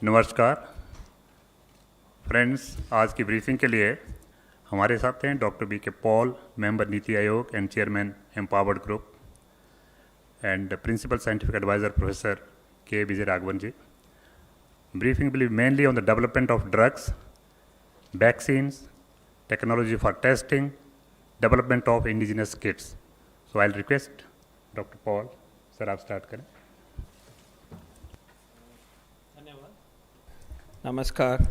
नमस्कार फ्रेंड्स, आज की ब्रीफिंग के लिए हमारे साथ हैं doctor B K Paul, member NITI Aayog and chairman empowered group, and principal scientific adviser professor K Vijay Raghavan ji. Briefing will be mainly on the development of drugs, vaccines, technology for testing, development of indigenous kits. So I'll request Dr. Paul, sir, आप start करें. नमस्कार.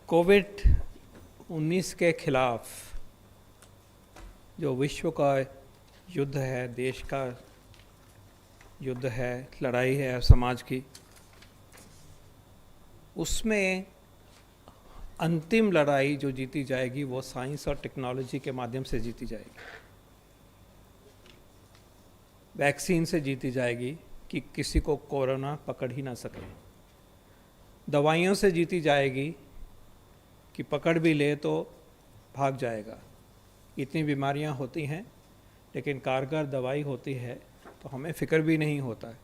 कोविड-19 के खिलाफ जो विश्व का युद्ध है, देश का युद्ध है, लड़ाई है समाज की, उसमें अंतिम लड़ाई जो जीती जाएगी वो साइंस और टेक्नोलॉजी के माध्यम से जीती जाएगी. वैक्सीन से जीती जाएगी कि किसी को कोरोना पकड़ ही ना सके. दवाइयों से जीती जाएगी कि पकड़ भी ले तो भाग जाएगा. इतनी बीमारियां होती हैं लेकिन कारगर दवाई होती है तो हमें फ़िक्र भी नहीं होता है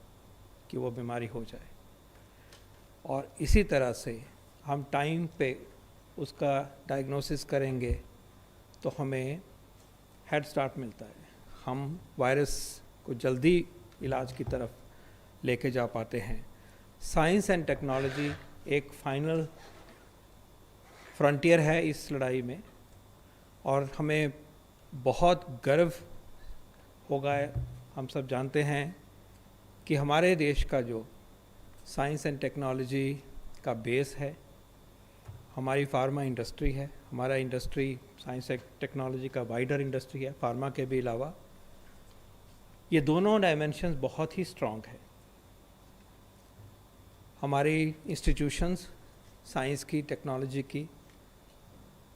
कि वो बीमारी हो जाए. और इसी तरह से हम टाइम पे उसका डायग्नोसिस करेंगे तो हमें हेड स्टार्ट मिलता है. हम वायरस को जल्दी इलाज की तरफ लेके जा पाते हैं. साइंस एंड टेक्नोलॉजी एक फाइनल फ्रंटियर है इस लड़ाई में और हमें बहुत गर्व होगा. हम सब जानते हैं कि हमारे देश का जो साइंस एंड टेक्नोलॉजी का बेस है, हमारी फार्मा इंडस्ट्री है. हमारा इंडस्ट्री साइंस एंड टेक्नोलॉजी का वाइडर इंडस्ट्री है, फार्मा के भी अलावा. ये दोनों डायमेंशंस बहुत ही स्ट्रॉन्ग है. हमारी इंस्टीट्यूशंस साइंस की, टेक्नोलॉजी की,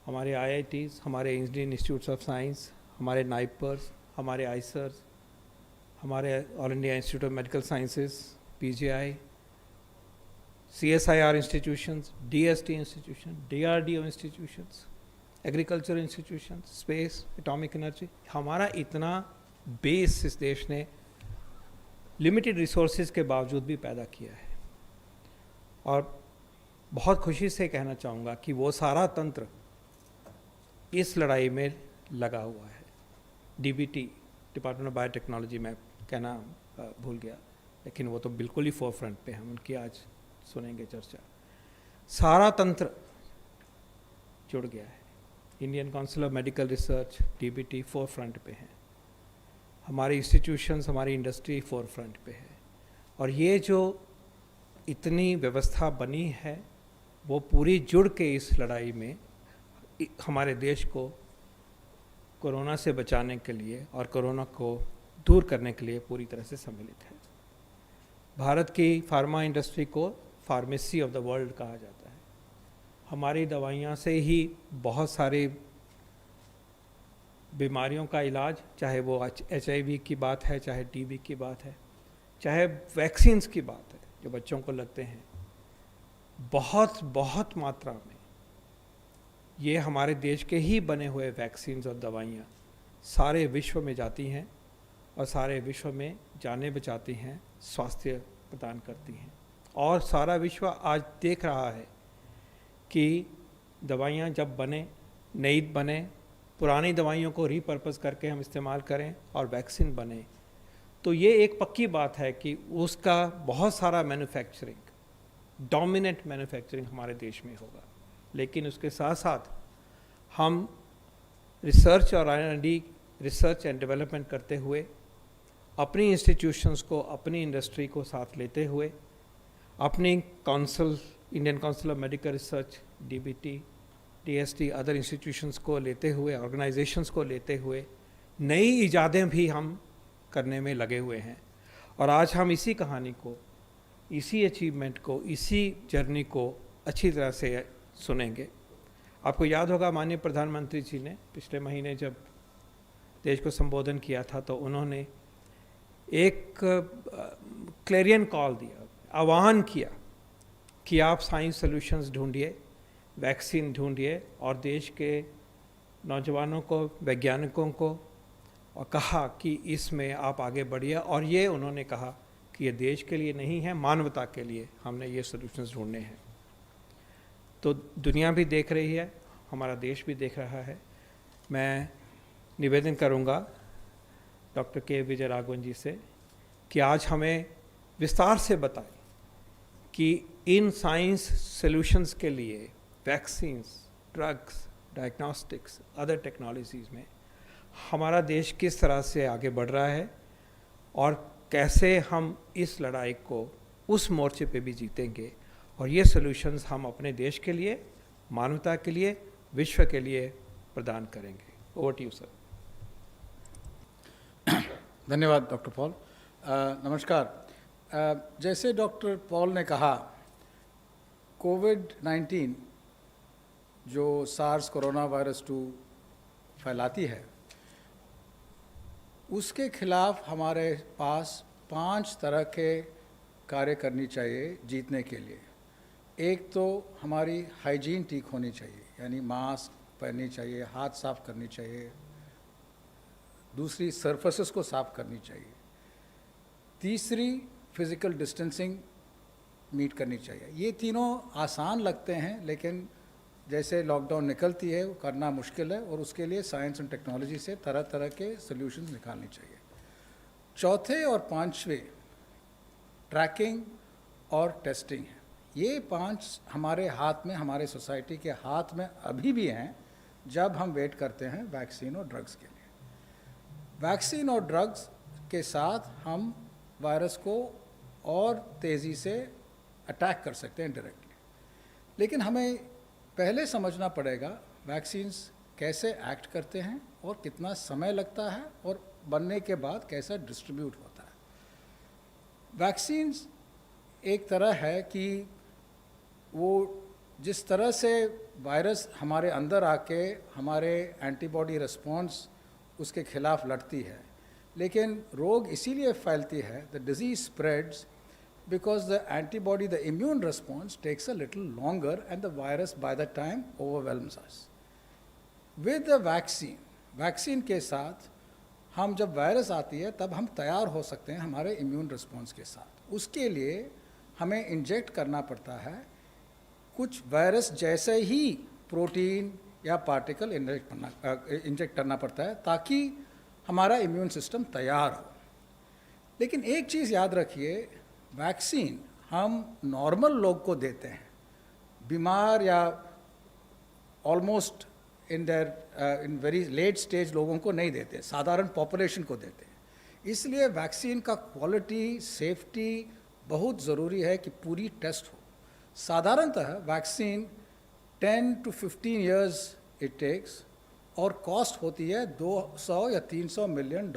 हमारे IITs, हमारे इंडियन इंस्टीट्यूट्स ऑफ साइंस, हमारे नाइपर्स, हमारे आइसर्स, हमारे all India institute of medical sciences, PGI, CSIR institutions, DST institution, DRDO institutions, agriculture institutions, space, atomic energy. हमारा इतना बेस इस देश ने लिमिटेड रिसोर्सेज के बावजूद भी पैदा किया है. और बहुत खुशी से कहना चाहूँगा कि वो सारा तंत्र इस लड़ाई में लगा हुआ है. DBT, डिपार्टमेंट ऑफ बायोटेक्नोलॉजी, मैं कहना भूल गया, लेकिन वो तो बिल्कुल ही फोर फ्रंट पे, हम उनकी आज सुनेंगे चर्चा. सारा तंत्र जुड़ गया है. Indian council of medical research, DBT four front पे हैं. हमारी इंस्टीट्यूशंस, हमारी इंडस्ट्री फोर फ्रंट पे है. और ये जो इतनी व्यवस्था बनी है वो पूरी जुड़ के इस लड़ाई में हमारे देश को कोरोना से बचाने के लिए और कोरोना को दूर करने के लिए पूरी तरह से सम्मिलित है. भारत की फार्मा इंडस्ट्री को फार्मेसी ऑफ द वर्ल्ड कहा जाता है. हमारी दवाइयाँ से ही बहुत सारी बीमारियों का इलाज, चाहे वो HIV की बात है, चाहे TB की बात है, चाहे वैक्सीन्स की बात है जो बच्चों को लगते हैं, बहुत मात्रा में ये हमारे देश के ही बने हुए वैक्सीन्स और दवाइयाँ सारे विश्व में जाती हैं और सारे विश्व में जाने बचाती हैं, स्वास्थ्य प्रदान करती हैं. और सारा विश्व आज देख रहा है कि दवाइयाँ जब बने, नई बने, पुरानी दवाइयों को रीपर्पस करके हम इस्तेमाल करें और वैक्सीन बने, तो ये एक पक्की बात है कि उसका बहुत सारा मैन्युफैक्चरिंग, डोमिनेंट मैन्युफैक्चरिंग हमारे देश में होगा. लेकिन उसके साथ साथ हम रिसर्च और R&D, रिसर्च एंड डेवलपमेंट करते हुए, अपनी इंस्टीट्यूशंस को, अपनी इंडस्ट्री को साथ लेते हुए, अपनी council, Indian council of medical research, DBT, DST, other institutions को लेते हुए, ऑर्गेनाइजेशंस को लेते हुए नई इजादें भी हम करने में लगे हुए हैं. और आज हम इसी कहानी को, इसी अचीवमेंट को, इसी जर्नी को अच्छी तरह से सुनेंगे. आपको याद होगा माननीय प्रधानमंत्री जी ने पिछले महीने जब देश को संबोधन किया था तो उन्होंने एक क्लेरियन कॉल दिया, आह्वान किया कि आप साइंस सॉल्यूशंस ढूंढिए, वैक्सीन ढूंढिए और देश के नौजवानों को, वैज्ञानिकों को, और कहा कि इसमें आप आगे बढ़िए. और ये उन्होंने कहा कि ये देश के लिए नहीं है, मानवता के लिए हमने ये सॉल्यूशंस ढूंढने हैं। तो दुनिया भी देख रही है, हमारा देश भी देख रहा है। मैं निवेदन करूंगा डॉक्टर के विजय राघवन जी से कि आज हमें विस्तार से बताएं कि इन साइंस सॉल्यूशंस के लिए vaccines, drugs, diagnostics, other technologies में हमारा देश किस तरह से आगे बढ़ रहा है और कैसे हम इस लड़ाई को उस मोर्चे पे भी जीतेंगे और ये सॉल्यूशंस हम अपने देश के लिए, मानवता के लिए, विश्व के लिए प्रदान करेंगे। Over to you sir. धन्यवाद डॉक्टर पॉल। नमस्कार। जैसे डॉक्टर पॉल ने कहा, कोविड-19 जो सार्स कोरोना वायरस 2 फैलाती है, उसके खिलाफ हमारे पास 5 तरह के कार्य करनी चाहिए जीतने के लिए। एक तो हमारी हाइजीन ठीक होनी चाहिए, यानी मास्क पहननी चाहिए, हाथ साफ करनी चाहिए। दूसरी, सरफेसेस को साफ करनी चाहिए। तीसरी, फिज़िकल डिस्टेंसिंग मीट करनी चाहिए। ये तीनों आसान लगते हैं, लेकिन जैसे लॉकडाउन निकलती है वो करना मुश्किल है, और उसके लिए साइंस एंड टेक्नोलॉजी से तरह तरह के सॉल्यूशंस निकालने चाहिए। चौथे और पांचवें ट्रैकिंग और टेस्टिंग है। ये 5 हमारे हाथ में, हमारे सोसाइटी के हाथ में अभी भी हैं, जब हम वेट करते हैं वैक्सीन और ड्रग्स के लिए। वैक्सीन और ड्रग्स के साथ हम वायरस को और तेज़ी से अटैक कर सकते हैं डायरेक्टली, लेकिन हमें पहले समझना पड़ेगा वैक्सीन्स कैसे एक्ट करते हैं और कितना समय लगता है और बनने के बाद कैसा डिस्ट्रीब्यूट होता है। वैक्सीन्स एक तरह है कि वो जिस तरह से वायरस हमारे अंदर आके हमारे एंटीबॉडी रिस्पॉन्स उसके खिलाफ लड़ती है, लेकिन रोग इसीलिए फैलती है, the disease spreads because the antibody, the immune response takes a little longer and the virus by the time overwhelms us. With the vaccine के साथ हम जब वायरस आती है तब हम तैयार हो सकते हैं हमारे इम्यून रिस्पॉन्स के साथ। उसके लिए हमें इंजेक्ट करना पड़ता है कुछ वायरस जैसे ही प्रोटीन या पार्टिकल इंजेक्ट करना पड़ता है ताकि हमारा इम्यून सिस्टम तैयार हो। लेकिन एक चीज़ याद रखिए, वैक्सीन हम नॉर्मल लोग को देते हैं, बीमार या almost in very late stage लोगों को नहीं देते, साधारण पॉपुलेशन को देते हैं। इसलिए वैक्सीन का क्वालिटी, सेफ्टी बहुत ज़रूरी है कि पूरी टेस्ट हो। साधारणतः vaccine 10 to 15 years it takes और कॉस्ट होती है $200 या $300 मिलियन।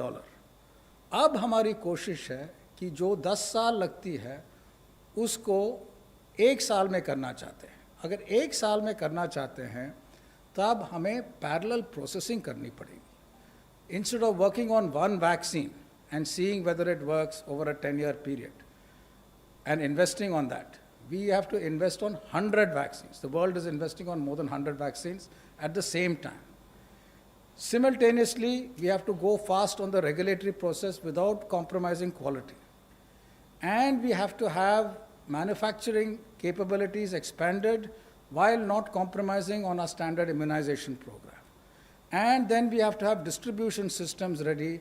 अब हमारी कोशिश है कि जो 10 साल लगती है उसको 1 साल में करना चाहते हैं। अगर 1 साल में करना चाहते हैं तब हमें पैरेलल प्रोसेसिंग करनी पड़ेगी। Instead of working on one vaccine and seeing whether it works over a 10-year period and investing on that, we have to invest on 100 vaccines. The world is investing on more than 100 vaccines at the same time. Simultaneously, we have to go fast on the regulatory process without compromising quality. And we have to have manufacturing capabilities expanded while not compromising on our standard immunization program. And then we have to have distribution systems ready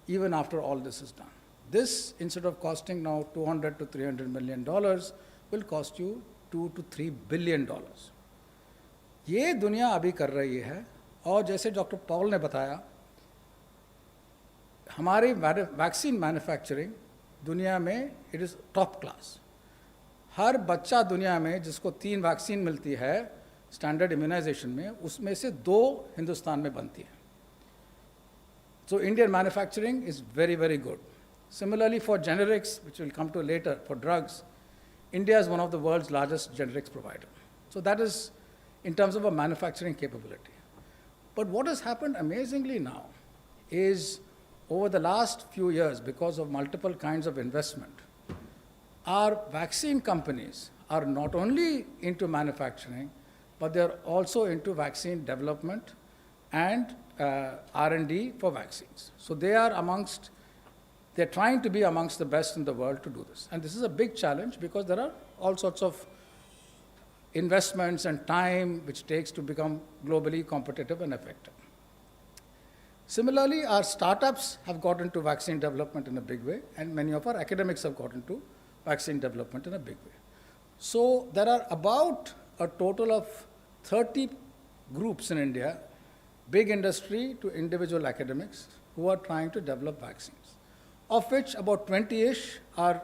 even after all this is done. This, instead of costing now $200 to $300 million, will cost you $2 to $3 billion. ये दुनिया अभी कर रही है, और जैसे doctor Paul ने बताया, हमारी वैक्सीन मैन्युफैक्चरिंग दुनिया में इट इज़ टॉप क्लास। हर बच्चा दुनिया में जिसको 3 वैक्सीन मिलती है स्टैंडर्ड इम्यूनाइजेशन में, उसमें से 2 हिंदुस्तान में बनती हैं। So Indian manufacturing is very, very good. Similarly for generics, which we'll come to later, for drugs, India is one of the world's largest generics provider. So that is in terms of a manufacturing capability. But what has happened amazingly now is over the last few years, because of multiple kinds of investment, our vaccine companies are not only into manufacturing, but they're also into vaccine development and R&D for vaccines. So they are amongst They're trying to be amongst the best in the world to do this. And this is a big challenge because there are all sorts of investments and time which takes to become globally competitive and effective. Similarly, our startups have got into vaccine development in a big way, and many of our academics have got into vaccine development in a big way. So there are about a total of 30 groups in India, big industry to individual academics, who are trying to develop vaccines, of which about 20-ish are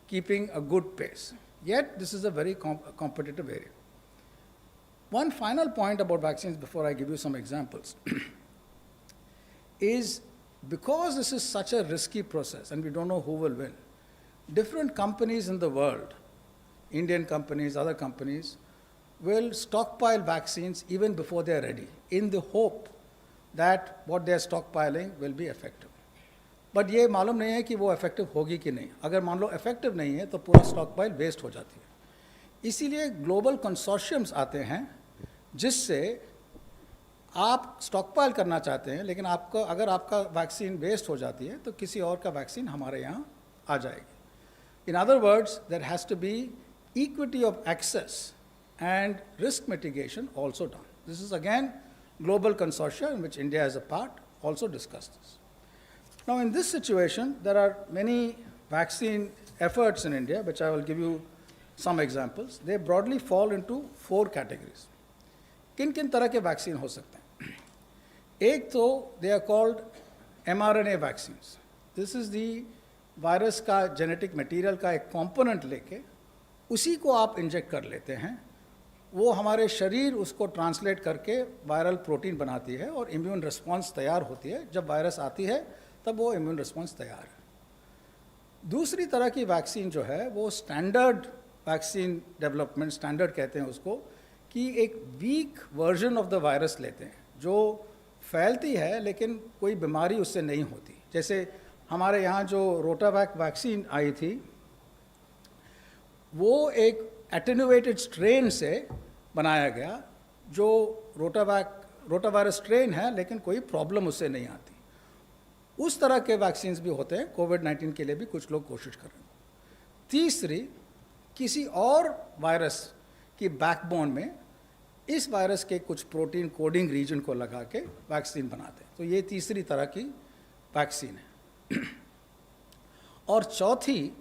keeping a good pace. Yet, this is a very competitive area. One final point about vaccines before I give you some examples is because this is such a risky process and we don't know who will win, different companies in the world, Indian companies, other companies, will stockpile vaccines even before they are ready, in the hope that what they are stockpiling will be effective. But ये मालूम नहीं है कि वो effective होगी कि नहीं. अगर मान लो इफेक्टिव नहीं है तो पूरा स्टॉक पाइल वेस्ट हो जाती है. इसीलिए ग्लोबल कंसोर्शियम्स आते हैं जिससे आप स्टॉक पाइल करना चाहते हैं, लेकिन आपको अगर आपका वैक्सीन वेस्ट हो जाती है तो किसी और का वैक्सीन हमारे यहाँ आ जाएगी. In other words, there has to be equity of access and risk mitigation also done. This is again global consortia in which India is a part also discussed this. Now in this situation there are many vaccine efforts in India which I will give you some examples. They broadly fall into 4 categories. किन किन तरह के vaccine हो सकते हैं? एक तो they are called mRNA vaccines. This is the virus का जेनेटिक मटेरियल का एक कंपोनेंट लेके उसी को आप इंजेक्ट कर लेते हैं, वो हमारे शरीर उसको ट्रांसलेट करके वायरल प्रोटीन बनाती है और इम्यून रिस्पांस तैयार होती है. जब वायरस आती है तब वो इम्यून रिस्पांस तैयार है. दूसरी तरह की वैक्सीन जो है वो स्टैंडर्ड वैक्सीन डेवलपमेंट, स्टैंडर्ड कहते हैं उसको, कि एक week version of the virus लेते हैं जो फैलती है लेकिन कोई बीमारी उससे नहीं होती. जैसे हमारे यहाँ जो रोटावैक वैक्सीन आई थी वो एक एटेन्यूएटेड स्ट्रेन से बनाया गया जो रोटावायरस स्ट्रेन है लेकिन कोई प्रॉब्लम उससे नहीं आती. उस तरह के वैक्सीन्स भी होते हैं. कोविड-19 के लिए भी कुछ लोग कोशिश कर रहे हैं. तीसरी, किसी और वायरस की बैकबोन में इस वायरस के कुछ प्रोटीन कोडिंग रीजन को लगा के वैक्सीन बनाते हैं. तो ये तीसरी तरह की वैक्सीन है. और चौथी,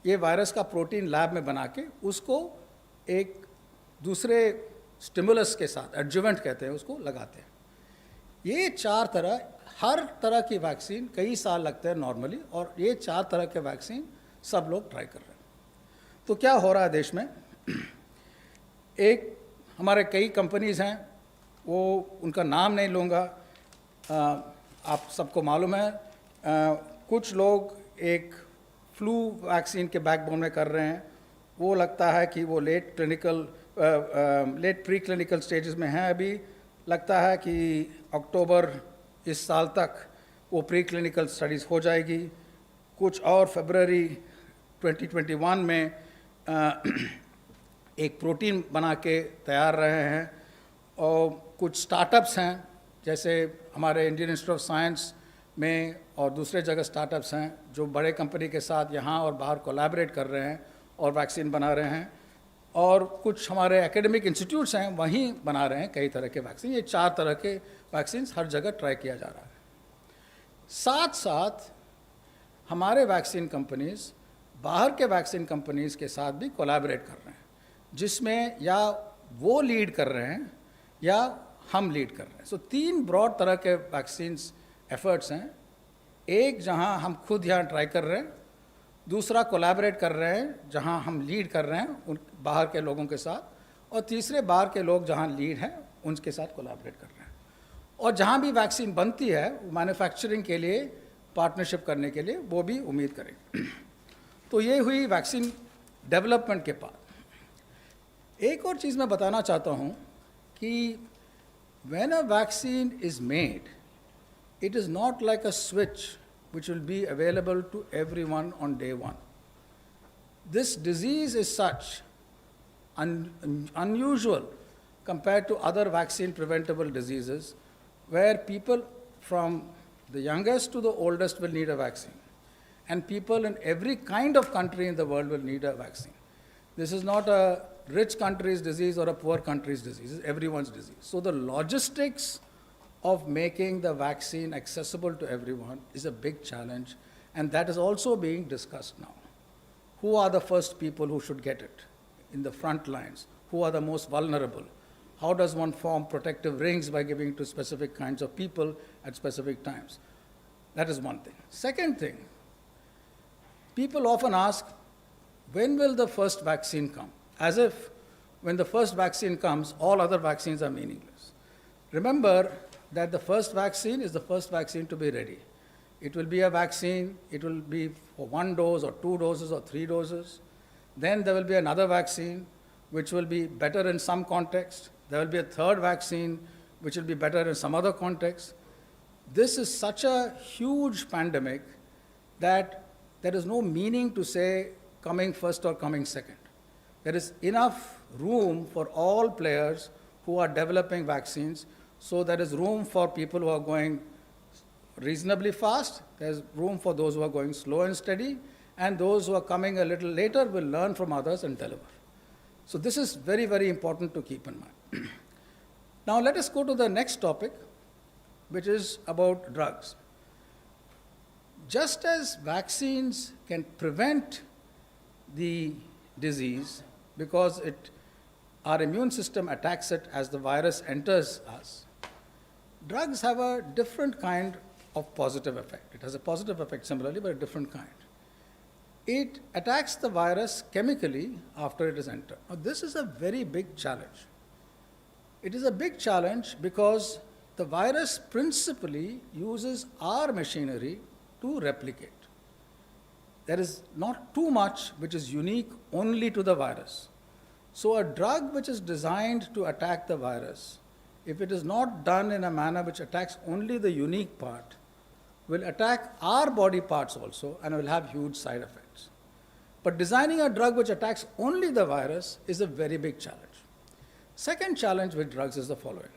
ये वायरस का प्रोटीन लैब में बना के उसको एक दूसरे स्टिमुलस के साथ, एडजुवेंट कहते हैं उसको, लगाते हैं. ये 4 तरह, हर तरह की वैक्सीन कई साल लगते हैं नॉर्मली, और ये 4 तरह के वैक्सीन सब लोग ट्राई कर रहे हैं. तो क्या हो रहा है देश में? एक हमारे कई कंपनीज़ हैं, वो उनका नाम नहीं लूँगा, आप सबको मालूम है. कुछ लोग एक फ्लू वैक्सीन के बैकबोन में कर रहे हैं. वो लगता है कि वो लेट प्री क्लिनिकल स्टेजेस में हैं अभी. लगता है कि अक्टूबर इस साल तक वो प्री क्लिनिकल स्टडीज़ हो जाएगी. कुछ और फरवरी 2021 में एक प्रोटीन बना के तैयार रहे हैं. और कुछ स्टार्टअप्स हैं, जैसे हमारे इंडियन इंस्टीट्यूट ऑफ साइंस में और दूसरे जगह स्टार्टअप्स हैं जो बड़े कंपनी के साथ यहाँ और बाहर कोलैबोरेट कर रहे हैं और वैक्सीन बना रहे हैं. और कुछ हमारे एकेडमिक इंस्टीट्यूट्स हैं, वहीं बना रहे हैं कई तरह के वैक्सीन. ये 4 तरह के वैक्सीन हर जगह ट्राई किया जा रहा है. साथ साथ हमारे वैक्सीन कंपनीज़ बाहर के वैक्सीन कंपनीज़ के साथ भी कोलैबोरेट कर रहे हैं, जिसमें या वो लीड कर रहे हैं या हम लीड कर रहे हैं. सो 3 ब्रॉड तरह के वैक्सीन्स एफर्ट्स हैं. एक जहां हम खुद यहाँ ट्राई कर रहे हैं, दूसरा कोलैबोरेट कर रहे हैं जहां हम लीड कर रहे हैं उन बाहर के लोगों के साथ, और तीसरे बाहर के लोग जहां लीड हैं उनके साथ कोलैबोरेट कर रहे हैं. और जहां भी वैक्सीन बनती है मैन्युफैक्चरिंग के लिए पार्टनरशिप करने के लिए वो भी उम्मीद करेंगे. तो ये हुई वैक्सीन डेवलपमेंट के बाद. एक और चीज़ मैं बताना चाहता हूँ कि when a vaccine is made, it is not like a switch which will be available to everyone on day one. This disease is such unusual compared to other vaccine preventable diseases where people from the youngest to the oldest will need a vaccine. And people in every kind of country in the world will need a vaccine. This is not a rich country's disease or a poor country's disease. It's everyone's disease. So the logistics of making the vaccine accessible to everyone is a big challenge, and that is also being discussed now. Who are the first people who should get it in the front lines? Who are the most vulnerable? How does one form protective rings by giving to specific kinds of people at specific times? That is one thing. Second thing, people often ask, when will the first vaccine come? As if when the first vaccine comes, all other vaccines are meaningless. Remember that the first vaccine is the first vaccine to be ready. It will be a vaccine, it will be for 1 dose or 2 doses or 3 doses. Then there will be another vaccine which will be better in some context. There will be a third vaccine which will be better in some other context. This is such a huge pandemic that there is no meaning to say coming first or coming second. There is enough room for all players who are developing vaccines, so there is room for people who are going reasonably fast, there's room for those who are going slow and steady, and those who are coming a little later will learn from others and deliver. So this is very, very important to keep in mind. Now let us go to the next topic, which is about drugs. Just as vaccines can prevent the disease because our immune system attacks it as the virus enters us, drugs have a different kind of positive effect. It has a positive effect similarly, but a different kind. It attacks the virus chemically after it is entered. Now, this is a very big challenge. It is a big challenge because the virus principally uses our machinery to replicate. There is not too much which is unique only to the virus. So a drug which is designed to attack the virus, if it is not done in a manner which attacks only the unique part, will attack our body parts also and will have huge side effects. But designing a drug which attacks only the virus is a very big challenge. Second challenge with drugs is the following.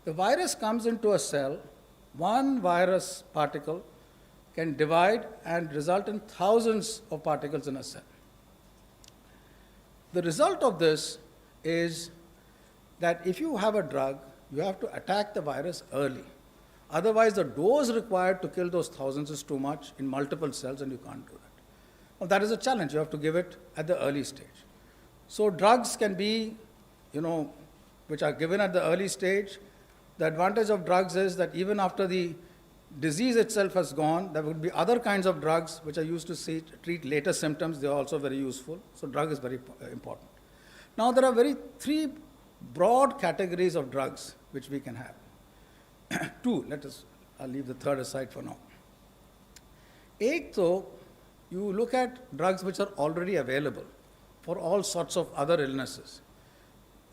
The virus comes into a cell, one virus particle can divide and result in thousands of particles in a cell. The result of this is that if you have a drug, you have to attack the virus early. Otherwise, the dose required to kill those thousands is too much in multiple cells, and you can't do that. Well, that is a challenge. You have to give it at the early stage. So drugs can be, which are given at the early stage. The advantage of drugs is that even after the disease itself has gone, there would be other kinds of drugs which are used to treat later symptoms. They are also very useful. So drug is very important. Now, there are three broad categories of drugs which we can have. Two, I'll leave the third aside for now. Eighth, though, you look at drugs which are already available for all sorts of other illnesses.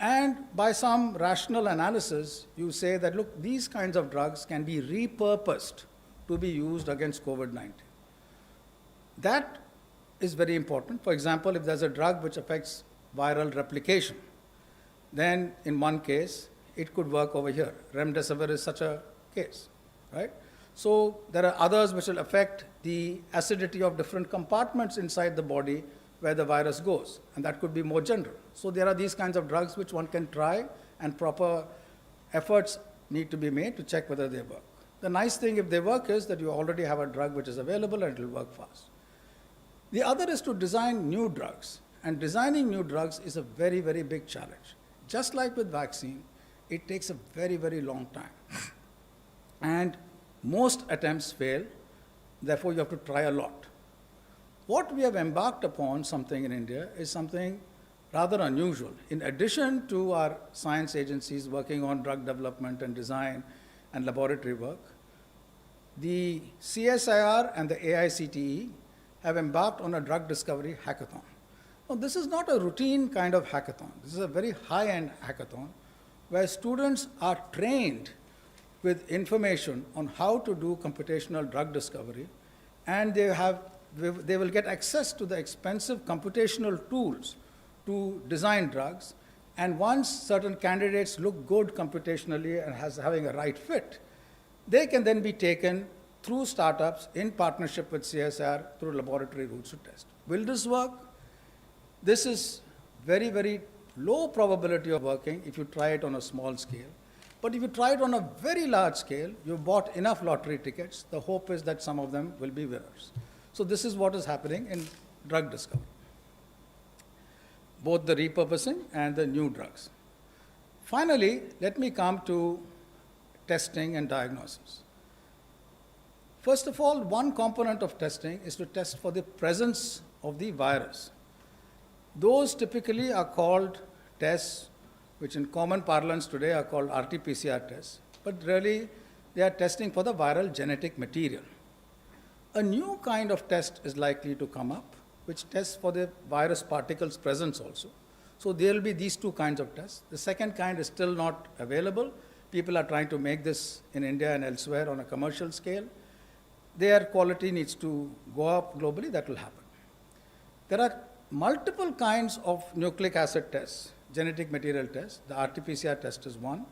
And by some rational analysis, you say that, look, these kinds of drugs can be repurposed to be used against COVID-19. That is very important. For example, if there's a drug which affects viral replication, then in one case, it could work over here. Remdesivir is such a case, right? So there are others which will affect the acidity of different compartments inside the body where the virus goes, and that could be more general. So there are these kinds of drugs which one can try, and proper efforts need to be made to check whether they work. The nice thing if they work is that you already have a drug which is available and it will work fast. The other is to design new drugs, and designing new drugs is a very, very big challenge. Just like with vaccine, it takes a very, very long time. And most attempts fail, therefore you have to try a lot. What we have embarked upon something in India is something rather unusual. In addition to our science agencies working on drug development and design and laboratory work, the CSIR and the AICTE have embarked on a drug discovery hackathon. Now, this is not a routine kind of hackathon. This is a very high-end hackathon where students are trained with information on how to do computational drug discovery, and they will get access to the expensive computational tools to design drugs. And once certain candidates look good computationally and having a right fit, they can then be taken through startups in partnership with CSR through laboratory routes to test. Will this work? This is very, very low probability of working if you try it on a small scale. But if you try it on a very large scale, you've bought enough lottery tickets, the hope is that some of them will be winners. So this is what is happening in drug discovery, both the repurposing and the new drugs. Finally, let me come to testing and diagnosis. First of all, one component of testing is to test for the presence of the virus. Those typically are called tests, which in common parlance today are called RT-PCR tests, but really they are testing for the viral genetic material. A new kind of test is likely to come up, which tests for the virus particles presence also. So there will be these two kinds of tests. The second kind is still not available. People are trying to make this in India and elsewhere on a commercial scale. Their quality needs to go up globally, that will happen. There are multiple kinds of nucleic acid tests, genetic material tests. The RT-PCR test is one.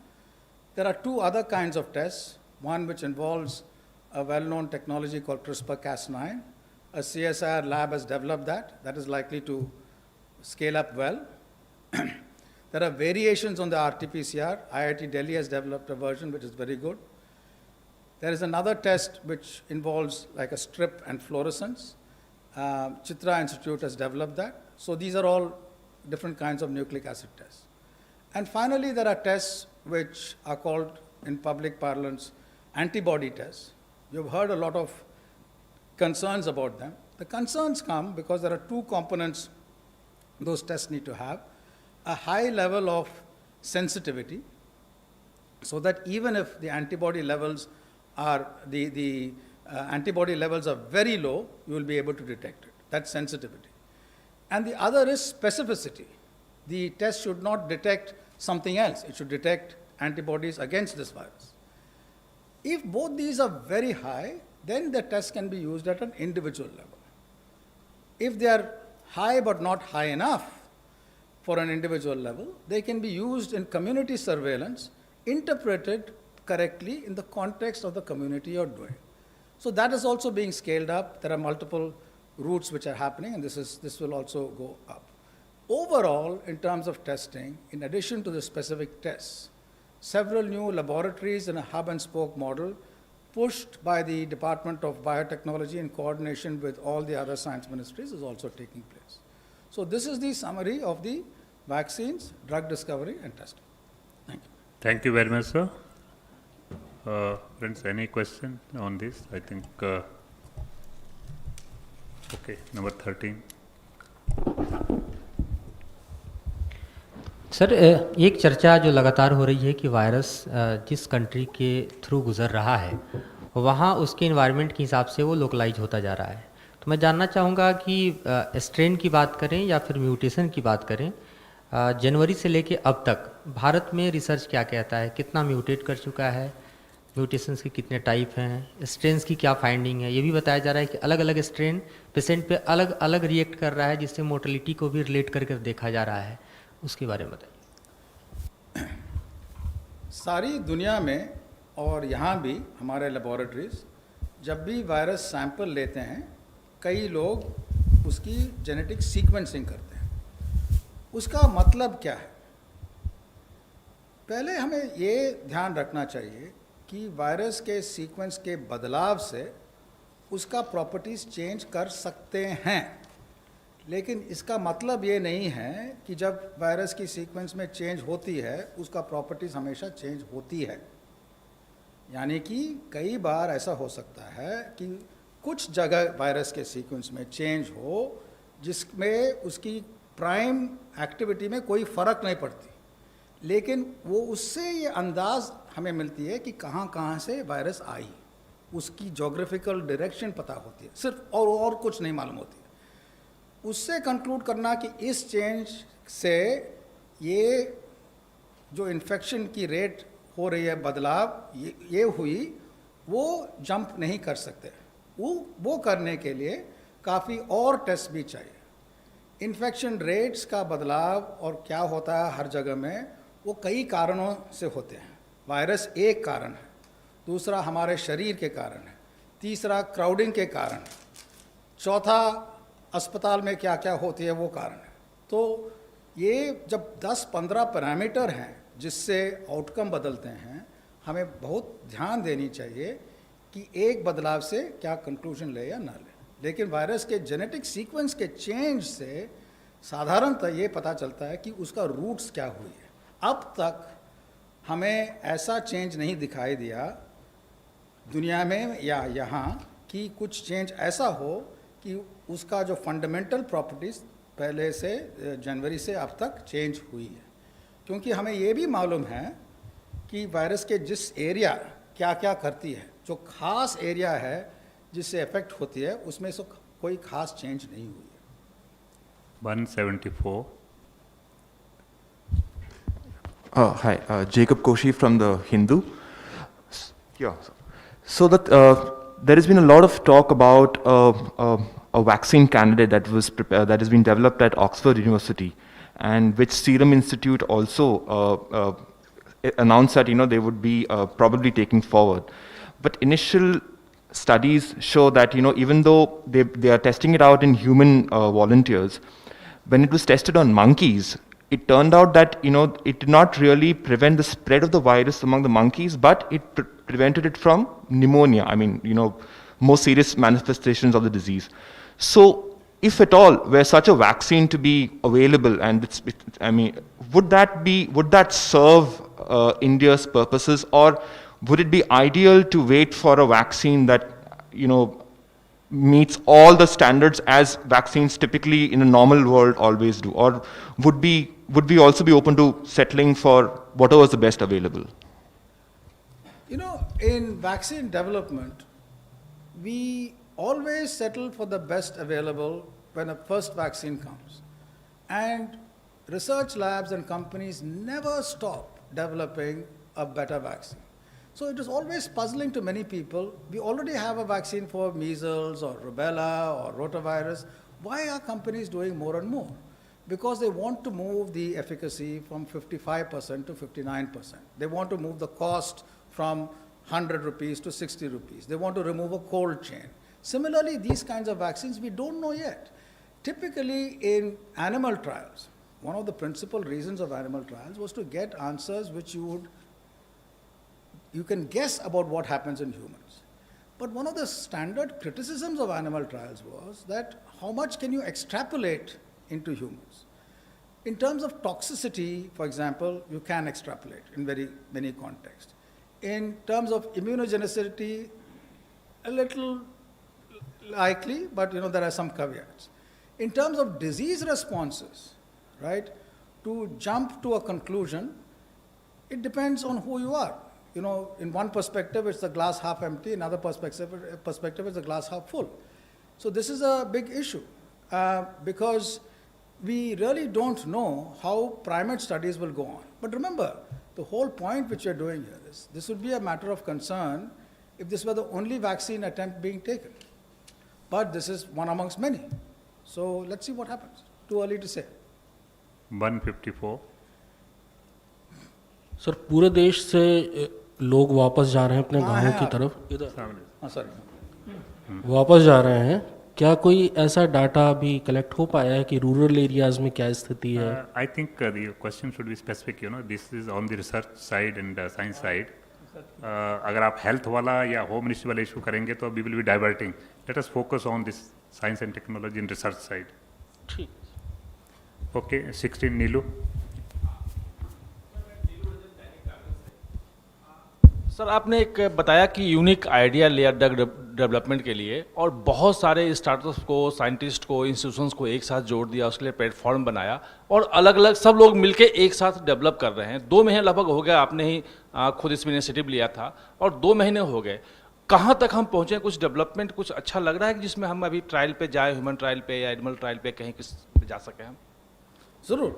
There are two other kinds of tests, one which involves a well-known technology called CRISPR-Cas9. A CSIR lab has developed that. That is likely to scale up well. There are variations on the RT-PCR. IIT Delhi has developed a version which is very good. There is another test which involves like a strip and fluorescence. Chitra Institute has developed that. So these are all different kinds of nucleic acid tests. And finally, there are tests which are called, in public parlance, antibody tests. You've heard a lot of concerns about them. The concerns come because there are two components those tests need to have. A high level of sensitivity, so that even if the antibody levels are antibody levels are very low, you will be able to detect it. That's sensitivity. And the other is specificity. The test should not detect something else. It should detect antibodies against this virus. If both these are very high, then the test can be used at an individual level. If they are high but not high enough for an individual level, they can be used in community surveillance, interpreted correctly in the context of the community you're doing. So that is also being scaled up. There are multiple routes which are happening, and this will also go up. Overall, in terms of testing, in addition to the specific tests, several new laboratories in a hub and spoke model pushed by the Department of Biotechnology in coordination with all the other science ministries is also taking place. So this is the summary of the vaccines, drug discovery and testing. Thank you. Thank you very much, sir. Friends, any question on this? I think, okay, number 13. Sir, एक चर्चा जो लगातार हो रही है कि virus जिस country के थ्रू गुज़र रहा है वहाँ उसके इन्वायरमेंट के हिसाब से वो लोकलाइज होता जा रहा है। तो मैं जानना चाहूँगा कि स्ट्रेन की बात करें या फिर म्यूटेशन की बात करें, जनवरी से लेके अब तक भारत में रिसर्च क्या कहता है, कितना म्यूटेट कर चुका है, म्यूटेशंस के कितने टाइप हैं, स्ट्रेन्स की क्या फाइंडिंग है। ये भी बताया जा रहा है कि अलग अलग स्ट्रेन पेशेंट पे अलग अलग रिएक्ट कर रहा है, जिससे मोर्टेलिटी को भी रिलेट करके देखा जा रहा है। उसके बारे में बताइए। सारी दुनिया में और यहाँ भी हमारे लेबोरेटरीज जब भी वायरस सैंपल लेते हैं, कई लोग उसकी जेनेटिक सीक्वेंसिंग करते हैं। उसका मतलब क्या है? पहले हमें ये ध्यान रखना चाहिए कि वायरस के सीक्वेंस के बदलाव से उसका प्रॉपर्टीज़ चेंज कर सकते हैं, लेकिन इसका मतलब ये नहीं है कि जब वायरस की सीक्वेंस में चेंज होती है उसका प्रॉपर्टीज़ हमेशा चेंज होती है। यानी कि कई बार ऐसा हो सकता है कि कुछ जगह वायरस के सीक्वेंस में चेंज हो जिसमें उसकी प्राइम एक्टिविटी में कोई फ़र्क नहीं पड़ती, लेकिन वो उससे ये अंदाज़ हमें मिलती है कि कहाँ कहाँ से वायरस आई, उसकी जोग्राफिकल डायरेक्शन पता होती है सिर्फ, और कुछ नहीं मालूम होती है। उससे कंक्लूड करना कि इस चेंज से ये जो इन्फेक्शन की रेट हो रही है, बदलाव ये हुई, वो जंप नहीं कर सकते। वो करने के लिए काफ़ी और टेस्ट भी चाहिए। इन्फेक्शन रेट्स का बदलाव और क्या होता है हर जगह में, वो कई कारणों से होते हैं। वायरस एक कारण है, दूसरा हमारे शरीर के कारण है, तीसरा क्राउडिंग के कारण, चौथा अस्पताल में क्या क्या होती है वो कारण है। तो ये जब 10-15 पैरामीटर हैं जिससे आउटकम बदलते हैं, हमें बहुत ध्यान देनी चाहिए कि एक बदलाव से क्या कंक्लूजन ले या ना ले। लेकिन वायरस के जेनेटिक सीक्वेंस के चेंज से साधारणतः ये पता चलता है कि उसका रूट्स क्या हुई है। अब तक हमें ऐसा चेंज नहीं दिखाई दिया दुनिया में या यहाँ कि कुछ चेंज ऐसा हो कि उसका जो फंडामेंटल प्रॉपर्टीज़ पहले से जनवरी से अब तक चेंज हुई है। क्योंकि हमें ये भी मालूम है कि वायरस के जिस एरिया क्या क्या करती है, जो खास एरिया है जिससे इफेक्ट होती है, उसमें से कोई खास चेंज नहीं हुई है। 174. Hi, Jacob Koshi from the Hindu. Yeah. So that there has been a lot of talk about a vaccine candidate that has been developed at Oxford University, and which Serum Institute also announced that they would be probably taking forward. But initial studies show that even though they are testing it out in human volunteers, when it was tested on monkeys, it turned out that it did not really prevent the spread of the virus among the monkeys, but it prevented it from pneumonia. I mean, more serious manifestations of the disease. So, if at all were such a vaccine to be available, and would that serve India's purposes, or would it be ideal to wait for a vaccine that meets all the standards as vaccines typically in a normal world always do? Or would we also be open to settling for whatever is the best available? In vaccine development, we always settle for the best available when a first vaccine comes. And research labs and companies never stop developing a better vaccine. So it is always puzzling to many people. We already have a vaccine for measles or rubella or rotavirus. Why are companies doing more and more? Because they want to move the efficacy from 55% to 59%. They want to move the cost from 100 rupees to 60 rupees. They want to remove a cold chain. Similarly, these kinds of vaccines, we don't know yet. Typically, in animal trials, one of the principal reasons of animal trials was to get answers which you can guess about what happens in humans. But one of the standard criticisms of animal trials was that how much can you extrapolate into humans? In terms of toxicity, for example, you can extrapolate in very many contexts. In terms of immunogenicity, a little likely, but there are some caveats. In terms of disease responses, right, to jump to a conclusion, it depends on who you are. In one perspective, it's the glass half empty. In another perspective, it's the glass half full. So this is a big issue because we really don't know how primate studies will go on. But remember, the whole point which we're doing here is this would be a matter of concern if this were the only vaccine attempt being taken. But this is one amongst many. So let's see what happens. Too early to say. 154. Sir, पूरे देश से लोग वापस जा रहे हैं अपने गांवों की तरफ, Sorry. वापस जा रहे हैं। क्या कोई ऐसा डाटा अभी कलेक्ट हो पाया है कि रूरल एरियाज में क्या स्थिति है? I think the question should be specific. This is on the research side and science side. अगर आप health वाला या home ministry वाला issue करेंगे तो we will be diverting. Let us focus on this science and technology and research side. ठीक। Okay, 16 नीलू. Sir, आपने एक बताया कि यूनिक आइडिया लिया ड्रग डेवलपमेंट के लिए और बहुत सारे स्टार्टअप्स को, साइंटिस्ट को, इंस्टीट्यूशंस को एक साथ जोड़ दिया, उसके लिए प्लेटफॉर्म बनाया और अलग अलग सब लोग मिलके एक साथ डेवलप कर रहे हैं। 2 महीने लगभग हो गया, आपने ही खुद इसमें इनिशिएटिव लिया था और 2 महीने हो गए। कहाँ तक हम पहुँचे? कुछ डेवलपमेंट कुछ अच्छा लग रहा है कि जिसमें हम अभी ट्रायल पे जाए, ह्यूमन ट्रायल पे या एनिमल ट्रायल पे कहीं किस पे जा सकें हम? ज़रूर।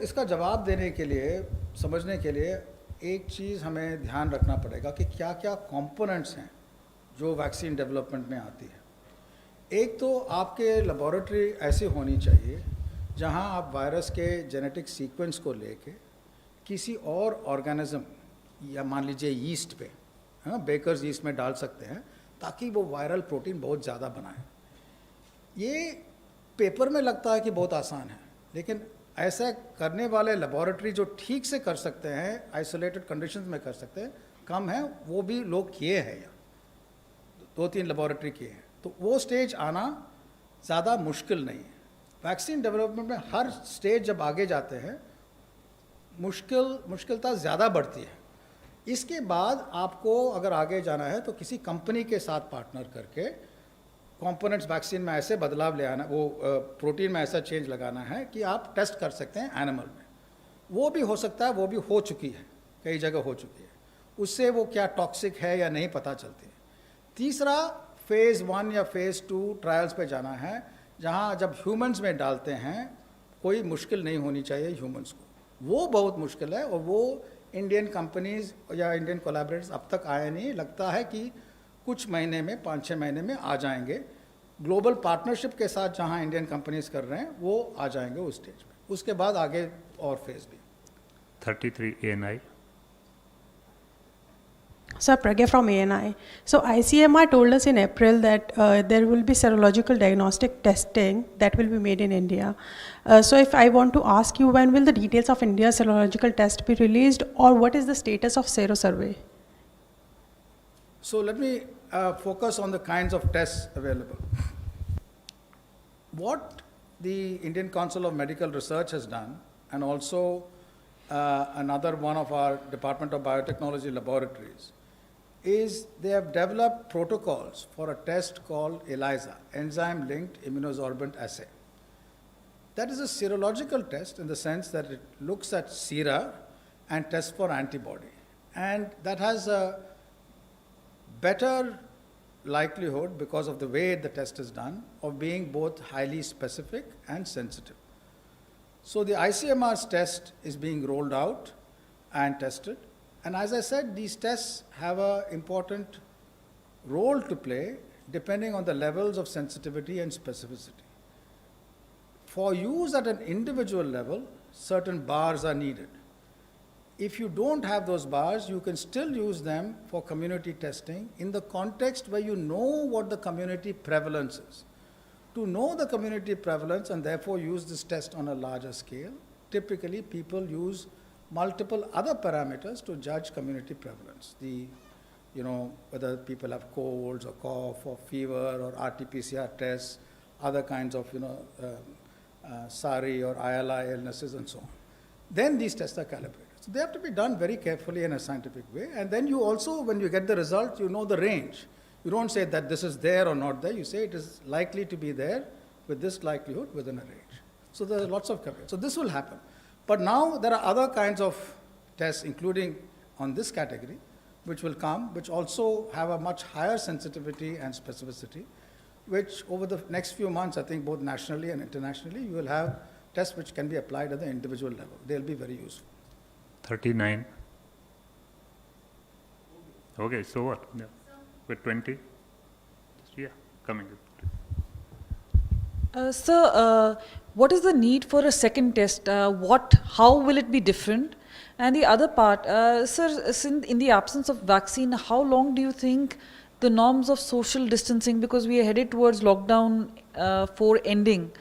इसका जवाब देने के लिए, समझने के लिए एक चीज़ हमें ध्यान रखना पड़ेगा कि क्या क्या कंपोनेंट्स हैं जो वैक्सीन डेवलपमेंट में आती है। एक तो आपके लेबोरेटरी ऐसी होनी चाहिए जहां आप वायरस के जेनेटिक सीक्वेंस को लेके किसी और ऑर्गेनिज्म या मान लीजिए यीस्ट पे, है ना, बेकर्स यीस्ट में डाल सकते हैं ताकि वो वायरल प्रोटीन बहुत ज़्यादा बनाए। ये पेपर में लगता है कि बहुत आसान है, लेकिन ऐसा करने वाले लेबॉरेटरी जो ठीक से कर सकते हैं, आइसोलेटेड कंडीशंस में कर सकते हैं, कम है। वो भी लोग किए हैं, या 2-3 लेबॉरेटरी किए हैं, तो वो स्टेज आना ज़्यादा मुश्किल नहीं है। वैक्सीन डेवलपमेंट में हर स्टेज जब आगे जाते हैं मुश्किलता ज़्यादा बढ़ती है। इसके बाद आपको अगर आगे जाना है तो किसी कंपनी के साथ पार्टनर करके कंपोनेंट्स वैक्सीन में ऐसे बदलाव ले आना, वो प्रोटीन में ऐसा चेंज लगाना है कि आप टेस्ट कर सकते हैं एनिमल में। वो भी हो सकता है, वो भी हो चुकी है, कई जगह हो चुकी है। उससे वो क्या टॉक्सिक है या नहीं पता चलती है। तीसरा फेज़ 1 या फेज़ 2 ट्रायल्स पे जाना है, जहाँ जब ह्यूमंस में डालते हैं कोई मुश्किल नहीं होनी चाहिए ह्यूमंस को। वो बहुत मुश्किल है और वो इंडियन कंपनीज या इंडियन कोलैबोरेटर्स अब तक आए नहीं। लगता है कि कुछ महीने में, 5-6 महीने में आ जाएंगे। ग्लोबल पार्टनरशिप के साथ जहाँ इंडियन कंपनीज कर रहे हैं वो आ जाएंगे उस स्टेज पे। उसके बाद आगे और फेज़ भी। 33 ANI. Sir, Pragya from ANI. So ICMR told us in April that there will be serological diagnostic testing that will be made in India. So if I want to ask you, when will the details of India's serological test be released, or what is the status of Sero survey? So let me focus on the kinds of tests available. What the Indian Council of Medical Research has done, and also another one of our Department of Biotechnology laboratories, is they have developed protocols for a test called ELISA, Enzyme-Linked Immunosorbent Assay. That is a serological test in the sense that it looks at sera and tests for antibody. And that has a better likelihood, because of the way the test is done, of being both highly specific and sensitive. So the ICMR's test is being rolled out and tested. And as I said, these tests have an important role to play depending on the levels of sensitivity and specificity. For use at an individual level, certain bars are needed. If you don't have those bars, you can still use them for community testing in the context where you know what the community prevalence is. To know the community prevalence and therefore use this test on a larger scale, typically people use multiple other parameters to judge community prevalence. Whether people have colds or cough or fever or RT-PCR tests, other kinds of, SARI or ILI illnesses and so on. Then these tests are calibrated. So they have to be done very carefully in a scientific way. And then you also, when you get the result, you know the range. You don't say that this is there or not there. You say it is likely to be there with this likelihood within a range. So there are lots of coverage. So this will happen. But now there are other kinds of tests, including on this category, which will come, which also have a much higher sensitivity and specificity, which over the next few months, I think both nationally and internationally, you will have tests which can be applied at the individual level. They'll be very useful. 39. Okay, so what? Yeah. With 20? Yeah, coming. Sir, what is the need for a second test? How will it be different? And the other part, sir, in the absence of vaccine, how long do you think the norms of social distancing, because we are headed towards lockdown 4 ending,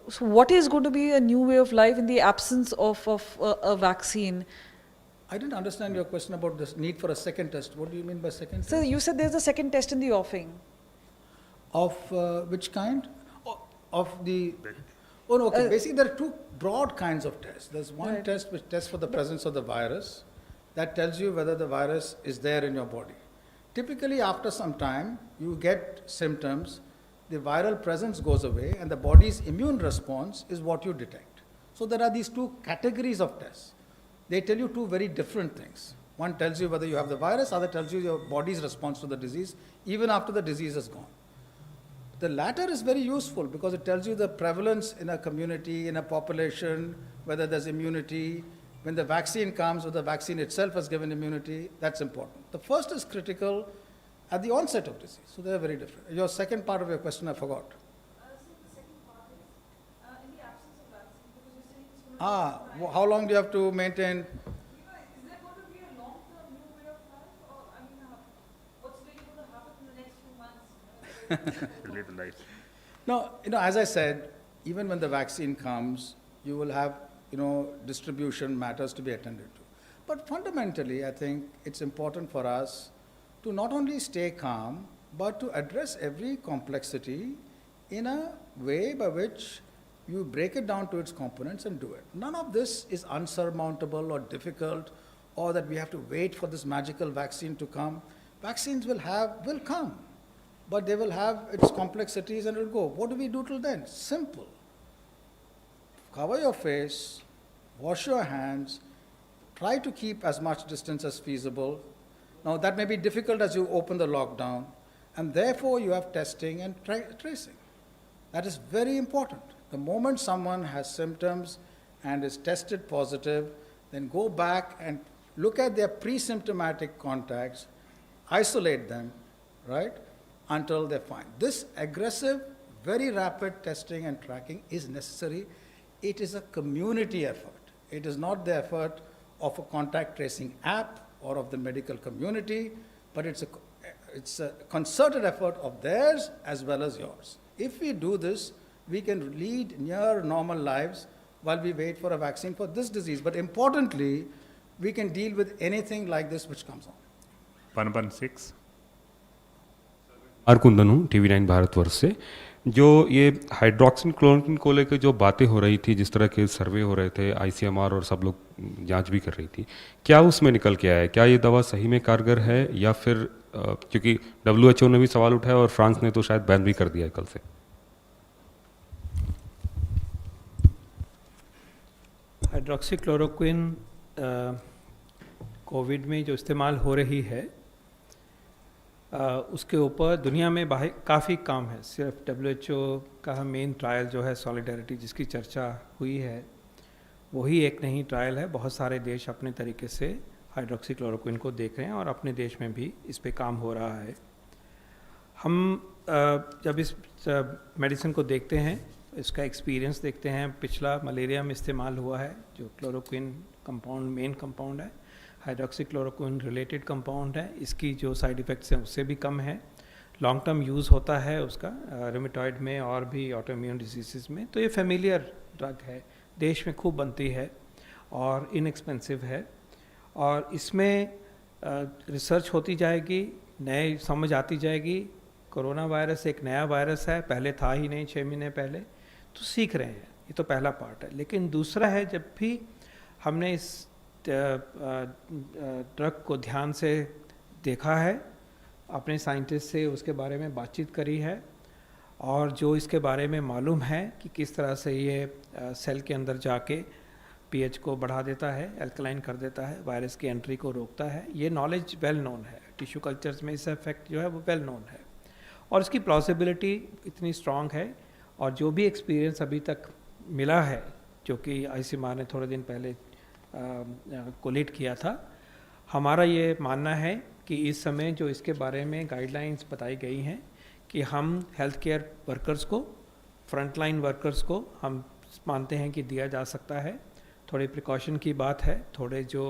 so what is going to be a new way of life in the absence of a vaccine? I didn't understand your question about the need for a second test. What do you mean by second Sir, test? you said there's a second test in the offing. Of which kind? Of the... Oh, no, okay. Basically, there are two broad kinds of tests. There's one Right. test which tests for the presence of the virus. That tells you whether the virus is there in your body. Typically, after some time, you get symptoms, the viral presence goes away, and the body's immune response is what you detect. So there are these two categories of tests. They tell you two very different things. One tells you whether you have the virus, other tells you your body's response to the disease, even after the disease is gone. The latter is very useful because it tells you the prevalence in a community, in a population, whether there's immunity. When the vaccine comes, or the vaccine itself has given immunity, that's important. The first is critical at the onset of disease, so they are very different. Your second part of your question, I forgot. In the absence of vaccine, because you're saying it's going to How long do you have to maintain? is there going to be a long Leave the lights. No, as I said, even when the vaccine comes, you will have, distribution matters to be attended to. But fundamentally, I think it's important for us to not only stay calm, but to address every complexity in a way by which you break it down to its components and do it. None of this is unsurmountable or difficult, or that we have to wait for this magical vaccine to come. Vaccines will come, but they will have its complexities and it will go. What do we do till then? Simple. Cover your face, wash your hands, try to keep as much distance as feasible. Now that may be difficult as you open the lockdown, and therefore you have testing and tracing. That is very important. The moment someone has symptoms and is tested positive, then go back and look at their pre-symptomatic contacts, isolate them, right, until they're fine. This aggressive, very rapid testing and tracking is necessary. It is a community effort. It is not the effort of a contact tracing app or of the medical community, but it's a concerted effort of theirs as well as yours. If we do this, we can lead near normal lives while we wait for a vaccine for this disease. But importantly, we can deal with anything like this which comes on. 116. R Kundan हूँ TV9 Bharatvarsh से। जो ये हाइड्रोक्सिन chloroquine को लेकर जो बातें हो रही थी, जिस तरह के सर्वे हो रहे थे, ICMR और सब लोग जांच भी कर रही थी, क्या उसमें निकल के आया है? क्या ये दवा सही में कारगर है, या फिर क्योंकि WHO ने भी सवाल उठाया और फ्रांस ने तो शायद बैन भी कर दिया है कल से। हाइड्रोक्सीक्लोरोक्विन कोविड में जो इस्तेमाल हो रही है, उसके ऊपर दुनिया में काफ़ी काम है। सिर्फ WHO का मेन ट्रायल जो है सॉलिडारिटी, जिसकी चर्चा हुई है, वही एक नहीं ट्रायल है। बहुत सारे देश अपने तरीके से हाइड्रोक्सीक्लोरोक्विन को देख रहे हैं और अपने देश में भी इस पे काम हो रहा है। हम जब इस मेडिसिन को देखते हैं, इसका एक्सपीरियंस देखते हैं, पिछला मलेरिया में इस्तेमाल हुआ है, जो क्लोरोक्विन कंपाउंड मेन कंपाउंड है, हाइड्रोक्सीक्लोरोक्विन रिलेटेड कंपाउंड है, इसकी जो साइड इफ़ेक्ट्स हैं उससे भी कम है। लॉन्ग टर्म यूज़ होता है उसका रूमेटॉइड में और भी ऑटोइम्यून डिजीज़ में। तो ये फेमिलियर ड्रग है, देश में खूब बनती है और इनएक्सपेंसिव है, और इसमें रिसर्च होती जाएगी, नए समझ आती जाएगी। कोरोना वायरस एक नया वायरस है, पहले था ही नहीं 6 महीने पहले, तो सीख रहे हैं। ये तो पहला पार्ट है। लेकिन दूसरा है, जब भी हमने इस ड्रग को ध्यान से देखा है, अपने साइंटिस्ट से उसके बारे में बातचीत करी है, और जो इसके बारे में मालूम है कि किस तरह से ये सेल के अंदर जाके pH को बढ़ा देता है, एल्कलाइन कर देता है, वायरस की एंट्री को रोकता है, ये नॉलेज वेल नोन है। टिश्यू कल्चर्स में इसका इफेक्ट जो है वो वेल नोन है, और इसकी प्लॉसिबिलिटी इतनी स्ट्रॉन्ग है। और जो भी एक्सपीरियंस अभी तक मिला है, जो कि ICMR ने थोड़े दिन पहले कोलेट किया था, हमारा ये मानना है कि इस समय जो इसके बारे में गाइडलाइंस बताई गई हैं कि हम हेल्थ केयर वर्कर्स को, फ्रंटलाइन वर्कर्स को हम मानते हैं कि दिया जा सकता है। थोड़ी प्रिकॉशन की बात है, थोड़े जो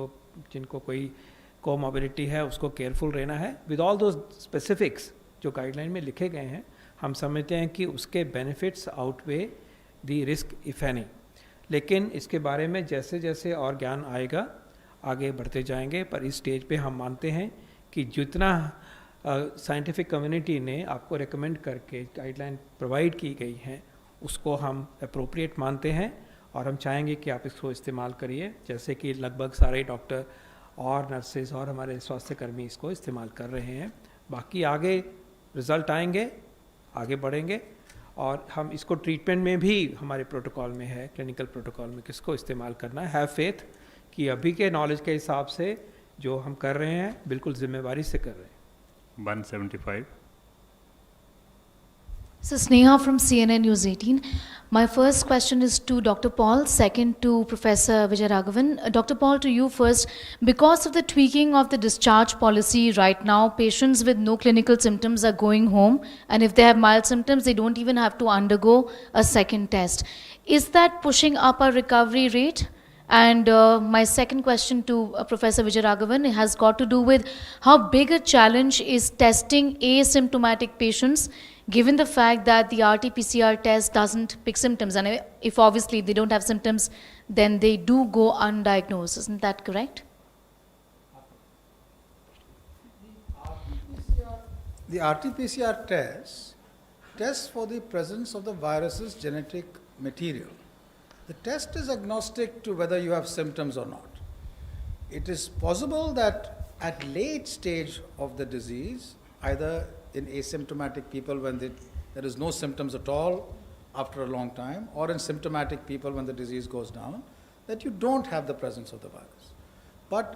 जिनको कोई कोमॉर्बिडिटी है उसको केयरफुल रहना है। विद ऑल दो स्पेसिफिक्स जो गाइडलाइन में लिखे गए हैं, हम समझते हैं कि उसके benefits outweigh the risk if any. लेकिन इसके बारे में जैसे जैसे और ज्ञान आएगा आगे बढ़ते जाएंगे, पर इस स्टेज पे हम मानते हैं कि जितना साइंटिफिक कम्युनिटी ने आपको रेकमेंड करके गाइडलाइन प्रोवाइड की गई हैं उसको हम अप्रोप्रिएट मानते हैं, और हम चाहेंगे कि आप इसको इस्तेमाल करिए, जैसे कि लगभग सारे डॉक्टर और नर्सेज और हमारे स्वास्थ्यकर्मी इसको इस्तेमाल कर रहे हैं। बाकी आगे रिज़ल्ट आएंगे, आगे बढ़ेंगे, और हम इसको ट्रीटमेंट में भी हमारे प्रोटोकॉल में है, क्लिनिकल प्रोटोकॉल में किसको इस्तेमाल करना है। हैव फेथ कि अभी के नॉलेज के हिसाब से जो हम कर रहे हैं बिल्कुल जिम्मेवारी से कर रहे हैं। 175. So Sneha from CNN News 18. My first question is to Dr. Paul, second to Professor Vijayaraghavan. Dr. Paul, to you first. Because of the tweaking of the discharge policy right now, patients with no clinical symptoms are going home, and if they have mild symptoms, they don't even have to undergo a second test. Is that pushing up our recovery rate? And my second question to Professor Vijayaraghavan has got to do with how big a challenge is testing asymptomatic patients, given the fact that the RT-PCR test doesn't pick symptoms, and if obviously they don't have symptoms, then they do go undiagnosed. Isn't that correct? The RT-PCR test tests for the presence of the virus's genetic material. The test is agnostic to whether you have symptoms or not. It is possible that at late stage of the disease, either in asymptomatic people when there is no symptoms at all after a long time, or in symptomatic people when the disease goes down, that you don't have the presence of the virus. But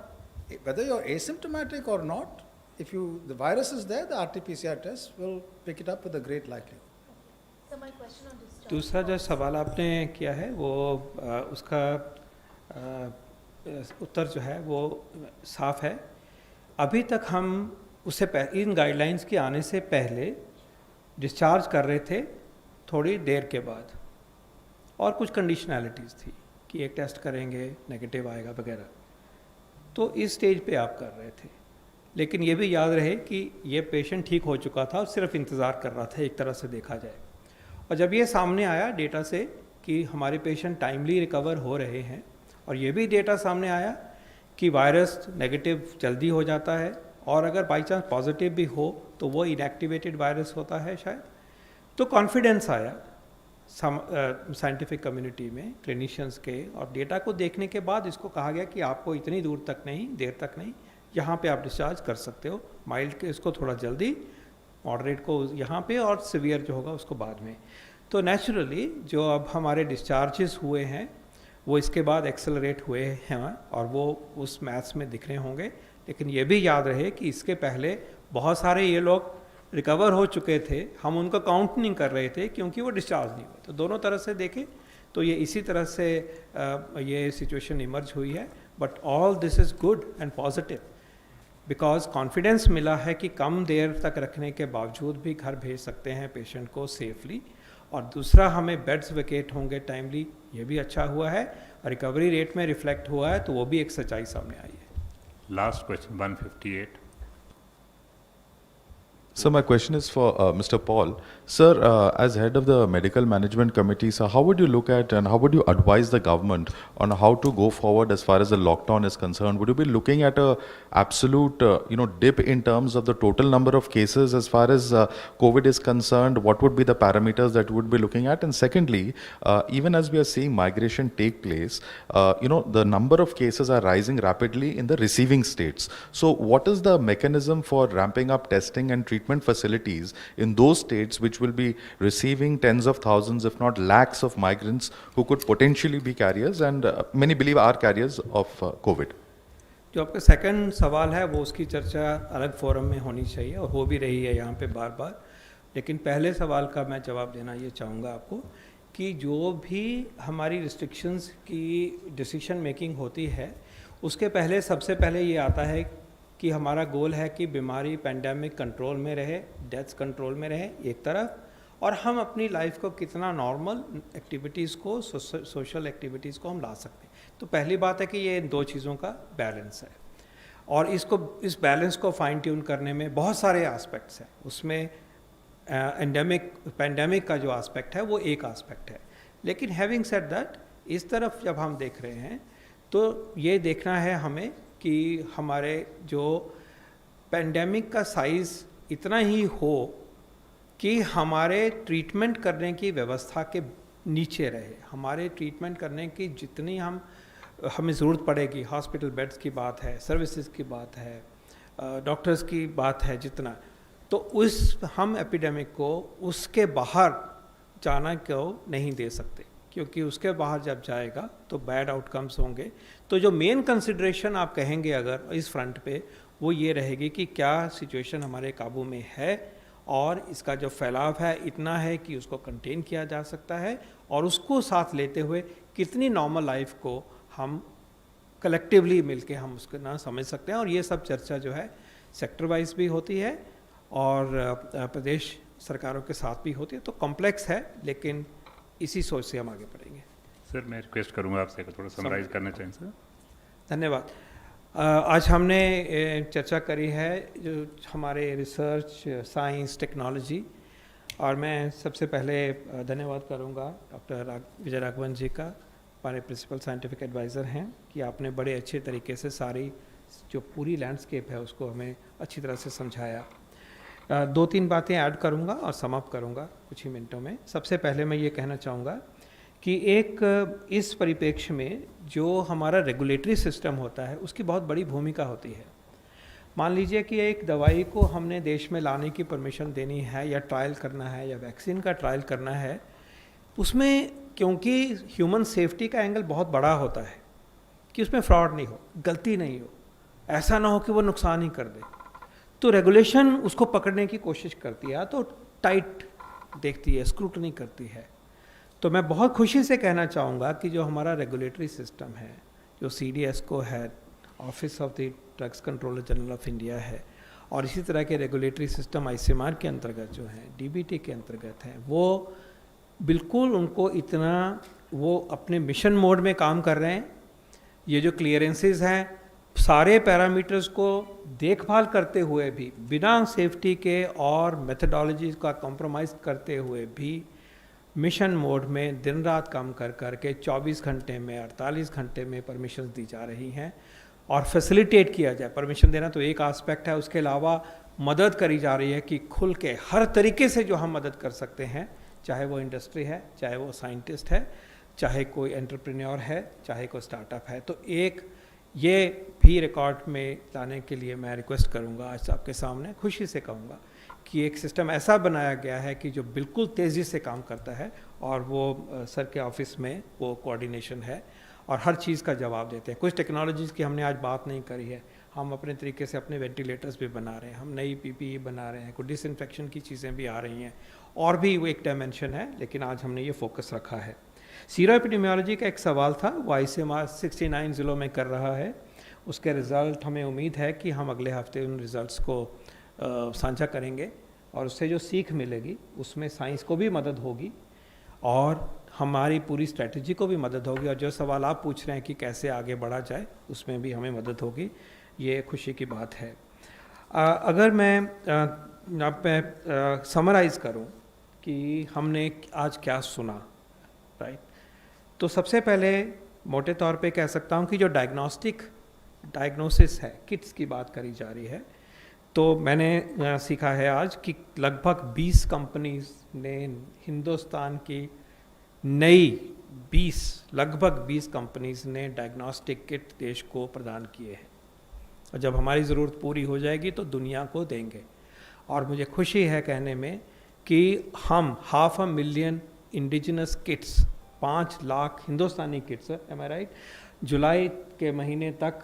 whether you're asymptomatic or not, if the virus is there, the RT-PCR test will pick it up with a great likelihood. So my question on discharge. दूसरा जो सवाल आपने किया है वो उसका उत्तर जो है वो साफ है। अभी तक हम उससे इन गाइडलाइंस के आने से पहले डिस्चार्ज कर रहे थे थोड़ी देर के बाद, और कुछ कंडीशनैलिटीज़ थी कि एक टेस्ट करेंगे नेगेटिव आएगा वगैरह, तो इस स्टेज पे आप कर रहे थे। लेकिन ये भी याद रहे कि ये पेशेंट ठीक हो चुका था और सिर्फ इंतज़ार कर रहा था, एक तरह से देखा जाए। और जब ये सामने आया डेटा से कि हमारे पेशेंट टाइमली रिकवर हो रहे हैं, और ये भी डेटा सामने आया कि वायरस नेगेटिव जल्दी हो जाता है, और अगर बाई चांस पॉजिटिव भी हो तो वो इनएक्टिवेटेड वायरस होता है शायद, तो कॉन्फिडेंस आया साइंटिफिक कम्युनिटी में क्लिनिशियंस के, और डेटा को देखने के बाद इसको कहा गया कि आपको इतनी दूर तक नहीं, देर तक नहीं, यहाँ पे आप डिस्चार्ज कर सकते हो। माइल्ड के इसको थोड़ा जल्दी, मॉडरेट को यहाँ पे, और सिवियर जो होगा उसको बाद में। तो नेचुरली जो अब हमारे डिस्चार्जेस हुए हैं वो इसके बाद एक्सेलरेट हुए हैं, और वो उस मैथ्स में दिख रहे होंगे। लेकिन ये भी याद रहे कि इसके पहले बहुत सारे ये लोग रिकवर हो चुके थे, हम उनको काउंट नहीं कर रहे थे क्योंकि वो डिस्चार्ज नहीं हुए। तो दोनों तरह से देखें तो ये इसी तरह से ये सिचुएशन इमर्ज हुई है। But all this is good and positive, because confidence मिला है कि कम देर तक रखने के बावजूद भी घर भेज सकते हैं पेशेंट को सेफली। और दूसरा, हमें बेड्स वेकेट होंगे टाइमली, ये भी अच्छा हुआ है, रिकवरी रेट में रिफ्लेक्ट हुआ है, तो वो भी एक सच्चाई सामने आई है। Last question, 158. So my question is for Mr. Paul. Sir, as head of the medical management committee, so how would you look at and how would you advise the government on how to go forward as far as the lockdown is concerned? Would you be looking at a absolute dip in terms of the total number of cases as far as COVID is concerned? What would be the parameters that you would be looking at? And secondly, even as we are seeing migration take place, the number of cases are rising rapidly in the receiving states. So what is the mechanism for ramping up testing and treatment facilities in those states which will be receiving tens of thousands, if not lakhs of migrants who could potentially be carriers, and many believe are carriers of COVID? जो आपका second सवाल है वो उसकी चर्चा अलग forum में होनी चाहिए, और हो भी रही है यहाँ पे बार बार। लेकिन पहले सवाल का मैं जवाब देना ये चाहूँगा आपको कि जो भी हमारी रिस्ट्रिक्शंस की डिसीजन मेकिंग होती है, उसके पहले सबसे पहले ये आता है कि हमारा गोल है कि बीमारी पैंडेमिक कंट्रोल में रहे, डेथ्स कंट्रोल में रहे एक तरफ, और हम अपनी लाइफ को कितना नॉर्मल एक्टिविटीज़ को, सोशल एक्टिविटीज़ को हम ला सकते हैं। तो पहली बात है कि ये इन दो चीज़ों का बैलेंस है, और इस बैलेंस को फाइन ट्यून करने में बहुत सारे एस्पेक्ट्स हैं। उसमें पैंडेमिक का जो एस्पेक्ट है वो एक एस्पेक्ट है। लेकिन हैविंग सेड दैट, इस तरफ जब हम देख रहे हैं तो ये देखना है हमें कि हमारे जो पैंडेमिक का साइज़ इतना ही हो कि हमारे ट्रीटमेंट करने की व्यवस्था के नीचे रहे। हमारे ट्रीटमेंट करने की जितनी हमें ज़रूरत पड़ेगी, हॉस्पिटल बेड्स की बात है, सर्विसेज की बात है, डॉक्टर्स की बात है जितना, तो हम एपिडेमिक को उसके बाहर जाना को नहीं दे सकते, क्योंकि उसके बाहर जब जाएगा तो बैड आउटकम्स होंगे। तो जो मेन कंसिडरेशन आप कहेंगे अगर इस फ्रंट पे, वो ये रहेगी कि क्या सिचुएशन हमारे काबू में है और इसका जो फैलाव है इतना है कि उसको कंटेन किया जा सकता है, और उसको साथ लेते हुए कितनी नॉर्मल लाइफ को हम कलेक्टिवली मिलके हम उसको ना समझ सकते हैं। और ये सब चर्चा जो है सेक्टर वाइज भी होती है और प्रदेश सरकारों के साथ भी होती है। तो कॉम्प्लेक्स है, लेकिन इसी सोच से हम आगे बढ़ेंगे। सर, मैं रिक्वेस्ट करूंगा आपसे थोड़ा समराइज करना चाहिए सर। धन्यवाद। आज हमने चर्चा करी है जो हमारे रिसर्च, साइंस, टेक्नोलॉजी और मैं सबसे पहले धन्यवाद करूंगा डॉक्टर विजय राघवन जी का, हमारे प्रिंसिपल साइंटिफिक एडवाइज़र हैं, कि आपने बड़े अच्छे तरीके से सारी जो पूरी लैंडस्केप है उसको हमें अच्छी तरह से समझाया। दो तीन बातें ऐड करूंगा और समाप्त करूंगा कुछ ही मिनटों में। सबसे पहले मैं ये कहना चाहूँगा कि एक इस परिप्रेक्ष्य में जो हमारा रेगुलेटरी सिस्टम होता है उसकी बहुत बड़ी भूमिका होती है। मान लीजिए कि एक दवाई को हमने देश में लाने की परमिशन देनी है या ट्रायल करना है या वैक्सीन का ट्रायल करना है, उसमें क्योंकि ह्यूमन सेफ्टी का एंगल बहुत बड़ा होता है कि उसमें फ्रॉड नहीं हो, गलती नहीं हो, ऐसा ना हो कि वो नुकसान ही कर दे, तो रेगुलेशन उसको पकड़ने की कोशिश करती है, तो टाइट देखती है, स्क्रूटनी करती है। तो मैं बहुत खुशी से कहना चाहूँगा कि जो हमारा रेगुलेटरी सिस्टम है, जो CDSCO है, office of the drugs controller general of India है, और इसी तरह के रेगुलेटरी सिस्टम ICMR के अंतर्गत जो है, DBT के अंतर्गत है, वो बिल्कुल उनको इतना वो अपने मिशन मोड में काम कर रहे हैं। ये जो क्लियरेंसेस हैं सारे पैरामीटर्स को देखभाल करते हुए भी, बिना सेफ्टी के और मेथडोलॉजी का कॉम्प्रोमाइज़ करते हुए भी मिशन मोड में दिन रात काम कर करके 24 घंटे में 48 घंटे में परमिशन दी जा रही हैं और फैसिलिटेट किया जाए। परमिशन देना तो एक एस्पेक्ट है, उसके अलावा मदद करी जा रही है कि खुल के हर तरीके से जो हम मदद कर सकते हैं, चाहे वो इंडस्ट्री है, चाहे वो साइंटिस्ट है, चाहे कोई एंटरप्रेन्योर है, चाहे कोई स्टार्टअप है। तो एक ये भी रिकॉर्ड में लाने के लिए मैं रिक्वेस्ट करूँगा, आज आपके सामने खुशी से कहूँगा कि एक सिस्टम ऐसा बनाया गया है कि जो बिल्कुल तेज़ी से काम करता है, और वो सर के ऑफिस में वो कोऑर्डिनेशन है और हर चीज़ का जवाब देते हैं। कुछ टेक्नोलॉजीज़ की हमने आज बात नहीं करी है, हम अपने तरीके से अपने वेंटिलेटर्स भी बना रहे हैं, हम नई PPE बना रहे हैं, कुछ डिसइंफेक्शन की चीज़ें भी आ रही हैं, और भी वो एक डायमेंशन है, लेकिन आज हमने ये फोकस रखा है। सीरो एपिडेमियोलॉजी का एक सवाल था, वो ICMR 69 ज़िलों में कर रहा है। उसके रिज़ल्ट हमें उम्मीद है कि हम अगले हफ्ते उन रिज़ल्ट्स को साझा करेंगे, और उससे जो सीख मिलेगी उसमें साइंस को भी मदद होगी और हमारी पूरी स्ट्रेटजी को भी मदद होगी, और जो सवाल आप पूछ रहे हैं कि कैसे आगे बढ़ा जाए उसमें भी हमें मदद होगी। ये खुशी की बात है। अगर मैं अब मैं समराइज़ करूं कि हमने आज क्या सुना, राइट, तो सबसे पहले मोटे तौर पे कह सकता हूं कि जो डायग्नोसिस है, किट्स की बात करी जा रही है, तो मैंने सीखा है आज कि लगभग 20 कंपनीज ने हिंदुस्तान की लगभग 20 कंपनीज ने डायग्नोस्टिक किट देश को प्रदान किए हैं, और जब हमारी ज़रूरत पूरी हो जाएगी तो दुनिया को देंगे। और मुझे खुशी है कहने में कि हम 500,000 इंडिजिनस किट्स, 5 लाख हिंदुस्तानी किट्स, एम आई राइट, जुलाई के महीने तक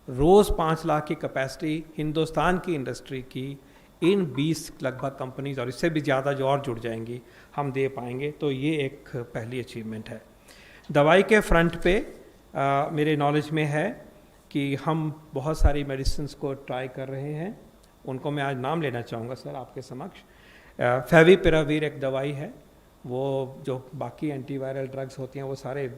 रोज़ 5 लाख की कैपेसिटी हिंदुस्तान की इंडस्ट्री की इन 20 लगभग कंपनीज, और इससे भी ज़्यादा जो और जुड़ जाएंगी, हम दे पाएंगे। तो ये एक पहली अचीवमेंट है। दवाई के फ्रंट पे मेरे नॉलेज में है कि हम बहुत सारी मेडिसिन्स को ट्राई कर रहे हैं, उनको मैं आज नाम लेना चाहूँगा सर आपके समक्ष। फेविपिरावीर एक दवाई है, वो जो बाकी एंटीवायरल ड्रग्स होती हैं वो सारे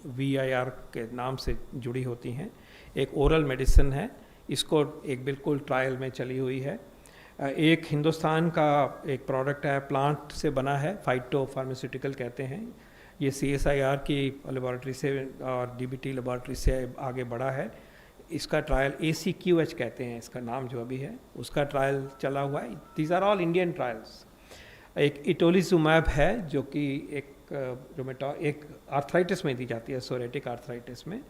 VIR के नाम से जुड़ी होती हैं। एक ओरल मेडिसिन है, इसको एक बिल्कुल ट्रायल में चली हुई है। एक हिंदुस्तान का एक प्रोडक्ट है, प्लांट से बना है, फाइटो फार्मास्यूटिकल कहते हैं, ये CSIR की लेबॉरेटरी से और DBT लेबॉरेटरी से आगे बढ़ा है। इसका ट्रायल ACQH कहते हैं, इसका नाम जो अभी है, उसका ट्रायल चला हुआ है। These are all Indian trials. एक इटोलिजुमैब है जो कि एक आर्थराइटिस में दी जाती है, सोरेटिक आर्थराइटिस में,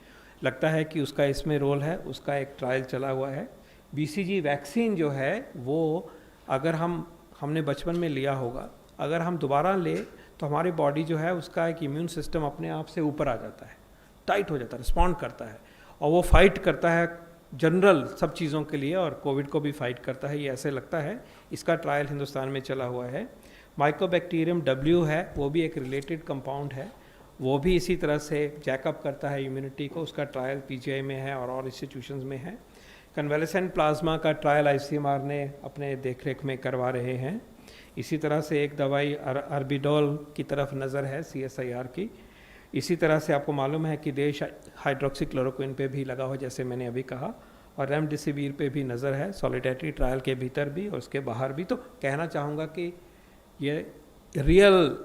लगता है कि उसका इसमें रोल है, उसका एक ट्रायल चला हुआ है। BCG वैक्सीन जो है वो अगर हमने बचपन में लिया होगा, अगर हम दोबारा ले तो हमारी बॉडी जो है उसका एक इम्यून सिस्टम अपने आप से ऊपर आ जाता है, टाइट हो जाता है, रिस्पॉन्ड करता है, और वो फाइट करता है जनरल सब चीज़ों के लिए, और कोविड को भी फाइट करता है, ये ऐसे लगता है। इसका ट्रायल हिंदुस्तान में चला हुआ है। माइकोबैक्टीरियम W है, वो भी एक रिलेटेड कंपाउंड है, वो भी इसी तरह से जैकअप करता है इम्यूनिटी को, उसका ट्रायल PGI में है और इंस्टीट्यूशंस में है। कन्वेलेसेंट प्लाज्मा का ट्रायल ICMR ने अपने देखरेख में करवा रहे हैं। इसी तरह से एक दवाई अर्बिडोल की तरफ नज़र है CSIR की। इसी तरह से आपको मालूम है कि देश हाइड्रोक्सीक्लोरोक्विन पे भी लगा हो, जैसे मैंने अभी कहा, और रेमडेसिविर पे भी नज़र है, सॉलिडेरिटी ट्रायल के भीतर भी और उसके बाहर भी। तो कहना चाहूँगा कि ये रियल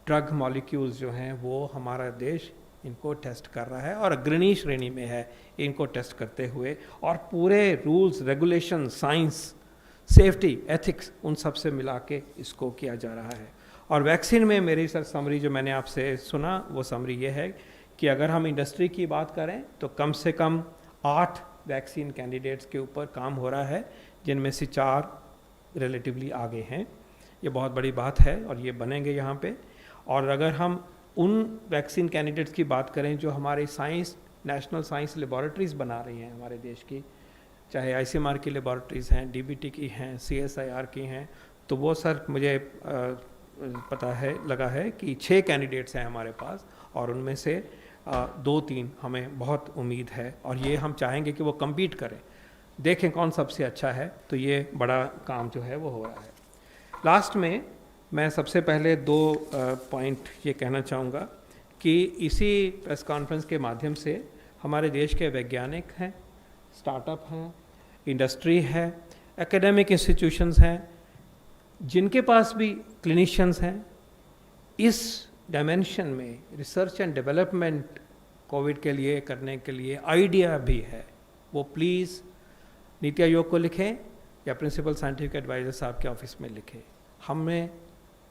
ड्रग मॉलिक्यूल्स जो हैं वो हमारा देश इनको टेस्ट कर रहा है और अग्रणी श्रेणी में है इनको टेस्ट करते हुए, और पूरे rules regulation science safety ethics उन सब से मिला के इसको किया जा रहा है। और वैक्सीन में मेरी सर समरी जो मैंने आपसे सुना वो समरी ये है कि अगर हम इंडस्ट्री की बात करें तो कम से कम 8 वैक्सीन कैंडिडेट्स के ऊपर काम हो रहा है, जिनमें से 4 रिलेटिवली आगे हैं। ये बहुत बड़ी बात है और ये बनेंगे यहाँ पे। और अगर हम उन वैक्सीन कैंडिडेट्स की बात करें जो हमारे साइंस नेशनल साइंस लेबॉरेटरीज़ बना रही हैं हमारे देश की, चाहे ICMR की लेबॉरेटरीज़ हैं, DBT की हैं, CSIR की हैं, तो वो सर मुझे पता है लगा है कि 6 कैंडिडेट्स हैं हमारे पास, और उनमें से 2-3 हमें बहुत उम्मीद है और ये हम चाहेंगे कि वो कम्पीट करें, देखें कौन सबसे अच्छा है। तो ये बड़ा काम जो है वो हो रहा है। लास्ट में मैं सबसे पहले 2 पॉइंट ये कहना चाहूँगा कि इसी प्रेस कॉन्फ्रेंस के माध्यम से हमारे देश के वैज्ञानिक हैं, स्टार्टअप हैं, इंडस्ट्री है, एकेडमिक इंस्टीट्यूशंस हैं, जिनके पास भी क्लिनिशियंस हैं, इस डायमेंशन में रिसर्च एंड डेवलपमेंट कोविड के लिए करने के लिए आइडिया भी है, वो प्लीज़ नीति आयोग को लिखें या प्रिंसिपल साइंटिफिक एडवाइज़र साहब के ऑफिस में लिखें। हमें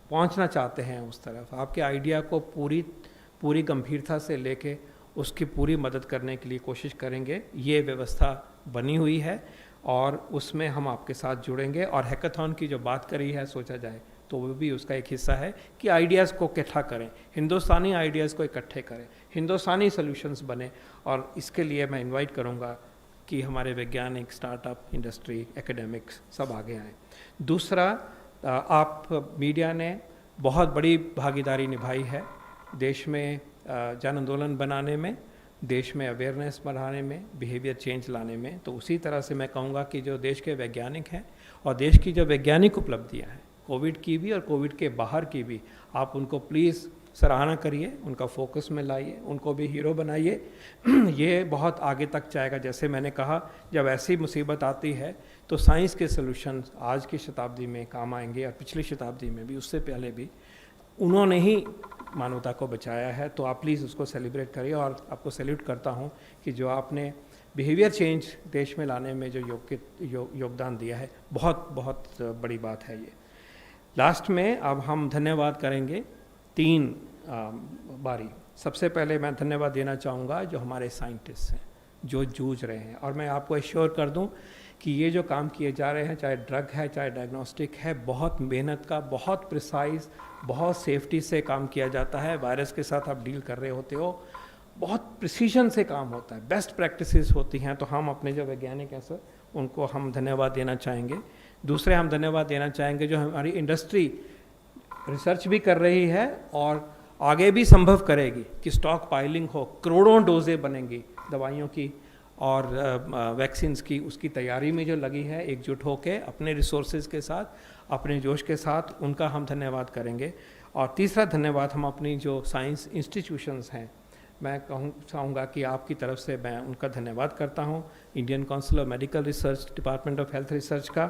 पहुंचना चाहते हैं उस तरफ, आपके आइडिया को पूरी गंभीरता से लेके उसकी पूरी मदद करने के लिए कोशिश करेंगे। ये व्यवस्था बनी हुई है और उसमें हम आपके साथ जुड़ेंगे। और हैकाथॉन की जो बात करी है सोचा जाए तो वो भी उसका एक हिस्सा है कि आइडियाज़ को इकट्ठा करें, हिंदुस्तानी आइडियाज़ को इकट्ठे करें, हिंदुस्तानी सॉल्यूशंस बने। और इसके लिए मैं इनवाइट करूँगा कि हमारे वैज्ञानिक, स्टार्टअप, इंडस्ट्री, एकेडमिक्स सब आगे आएँ। दूसरा, आप मीडिया ने बहुत बड़ी भागीदारी निभाई है देश में जन आंदोलन बनाने में, देश में अवेयरनेस बढ़ाने में, बिहेवियर चेंज लाने में। तो उसी तरह से मैं कहूँगा कि जो देश के वैज्ञानिक हैं और देश की जो वैज्ञानिक उपलब्धियाँ हैं, कोविड की भी और कोविड के बाहर की भी, आप उनको प्लीज़ सराहना करिए, उनका फोकस में लाइए, उनको भी हीरो बनाइए। ये बहुत आगे तक जाएगा। जैसे मैंने कहा, जब ऐसी मुसीबत आती है तो साइंस के सॉल्यूशन आज की शताब्दी में काम आएंगे और पिछली शताब्दी में भी, उससे पहले भी उन्होंने ही मानवता को बचाया है। तो आप प्लीज़ उसको सेलिब्रेट करिए। और आपको सैल्यूट करता हूँ कि जो आपने बिहेवियर चेंज देश में लाने में जो योगदान दिया है, बहुत बहुत बड़ी बात है ये। लास्ट में अब हम धन्यवाद करेंगे 3 बारी। सबसे पहले मैं धन्यवाद देना चाहूँगा जो हमारे साइंटिस्ट हैं जो जूझ रहे हैं। और मैं आपको एश्योर कर दूं कि ये जो काम किए जा रहे हैं, चाहे ड्रग है, चाहे डायग्नोस्टिक है, बहुत मेहनत का, बहुत प्रिसाइज, बहुत सेफ्टी से काम किया जाता है। वायरस के साथ आप डील कर रहे होते हो, बहुत प्रिसीजन से काम होता है, बेस्ट प्रैक्टिसेस होती हैं। तो हम अपने जो वैज्ञानिक हैं सर, उनको हम धन्यवाद देना चाहेंगे। दूसरे हम धन्यवाद देना चाहेंगे जो हमारी इंडस्ट्री रिसर्च भी कर रही है और आगे भी संभव करेगी कि स्टॉक पाइलिंग हो, करोड़ों डोजें बनेंगी दवाइयों की और वैक्सीन्स की, उसकी तैयारी में जो लगी है एकजुट होकर अपने रिसोर्सेज के साथ, अपने जोश के साथ, उनका हम धन्यवाद करेंगे। और तीसरा धन्यवाद हम अपनी जो साइंस इंस्टीट्यूशंस हैं, मैं चाहूँगा कि आपकी तरफ से मैं उनका धन्यवाद करता हूँ। Indian council of medical research, department of health research का,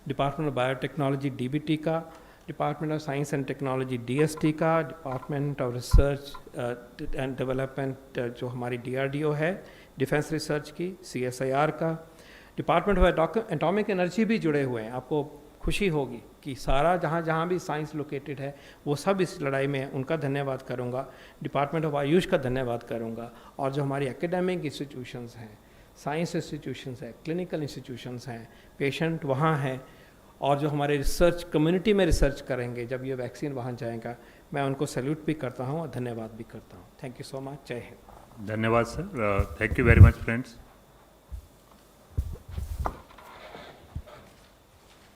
डिपार्टमेंट ऑफ बायोटेक्नोलॉजी DBT का, department of science and technology DST का, department of research and development जो हमारी DRDO है, डिफेंस रिसर्च की, CSIR का, डिपार्टमेंट ऑफ एटॉमिक एनर्जी भी जुड़े हुए हैं। आपको खुशी होगी कि सारा जहाँ भी साइंस लोकेटेड है वो सब इस लड़ाई में है, उनका धन्यवाद करूँगा। डिपार्टमेंट ऑफ आयुष का धन्यवाद करूँगा। और जो हमारी एकेडमिक इंस्टीट्यूशंस हैं, साइंस इंस्टीट्यूशंस हैं, क्लिनिकल इंस्टीट्यूशंस हैं, पेशेंट वहाँ हैं, और जो हमारे रिसर्च कम्युनिटी में रिसर्च करेंगे जब ये वैक्सीन वहाँ जाएगा, मैं उनको सैल्यूट भी करता हूँ और धन्यवाद भी करता हूँ। Thank you so much. जय हिंद। धन्यवाद sir. Thank you very much friends.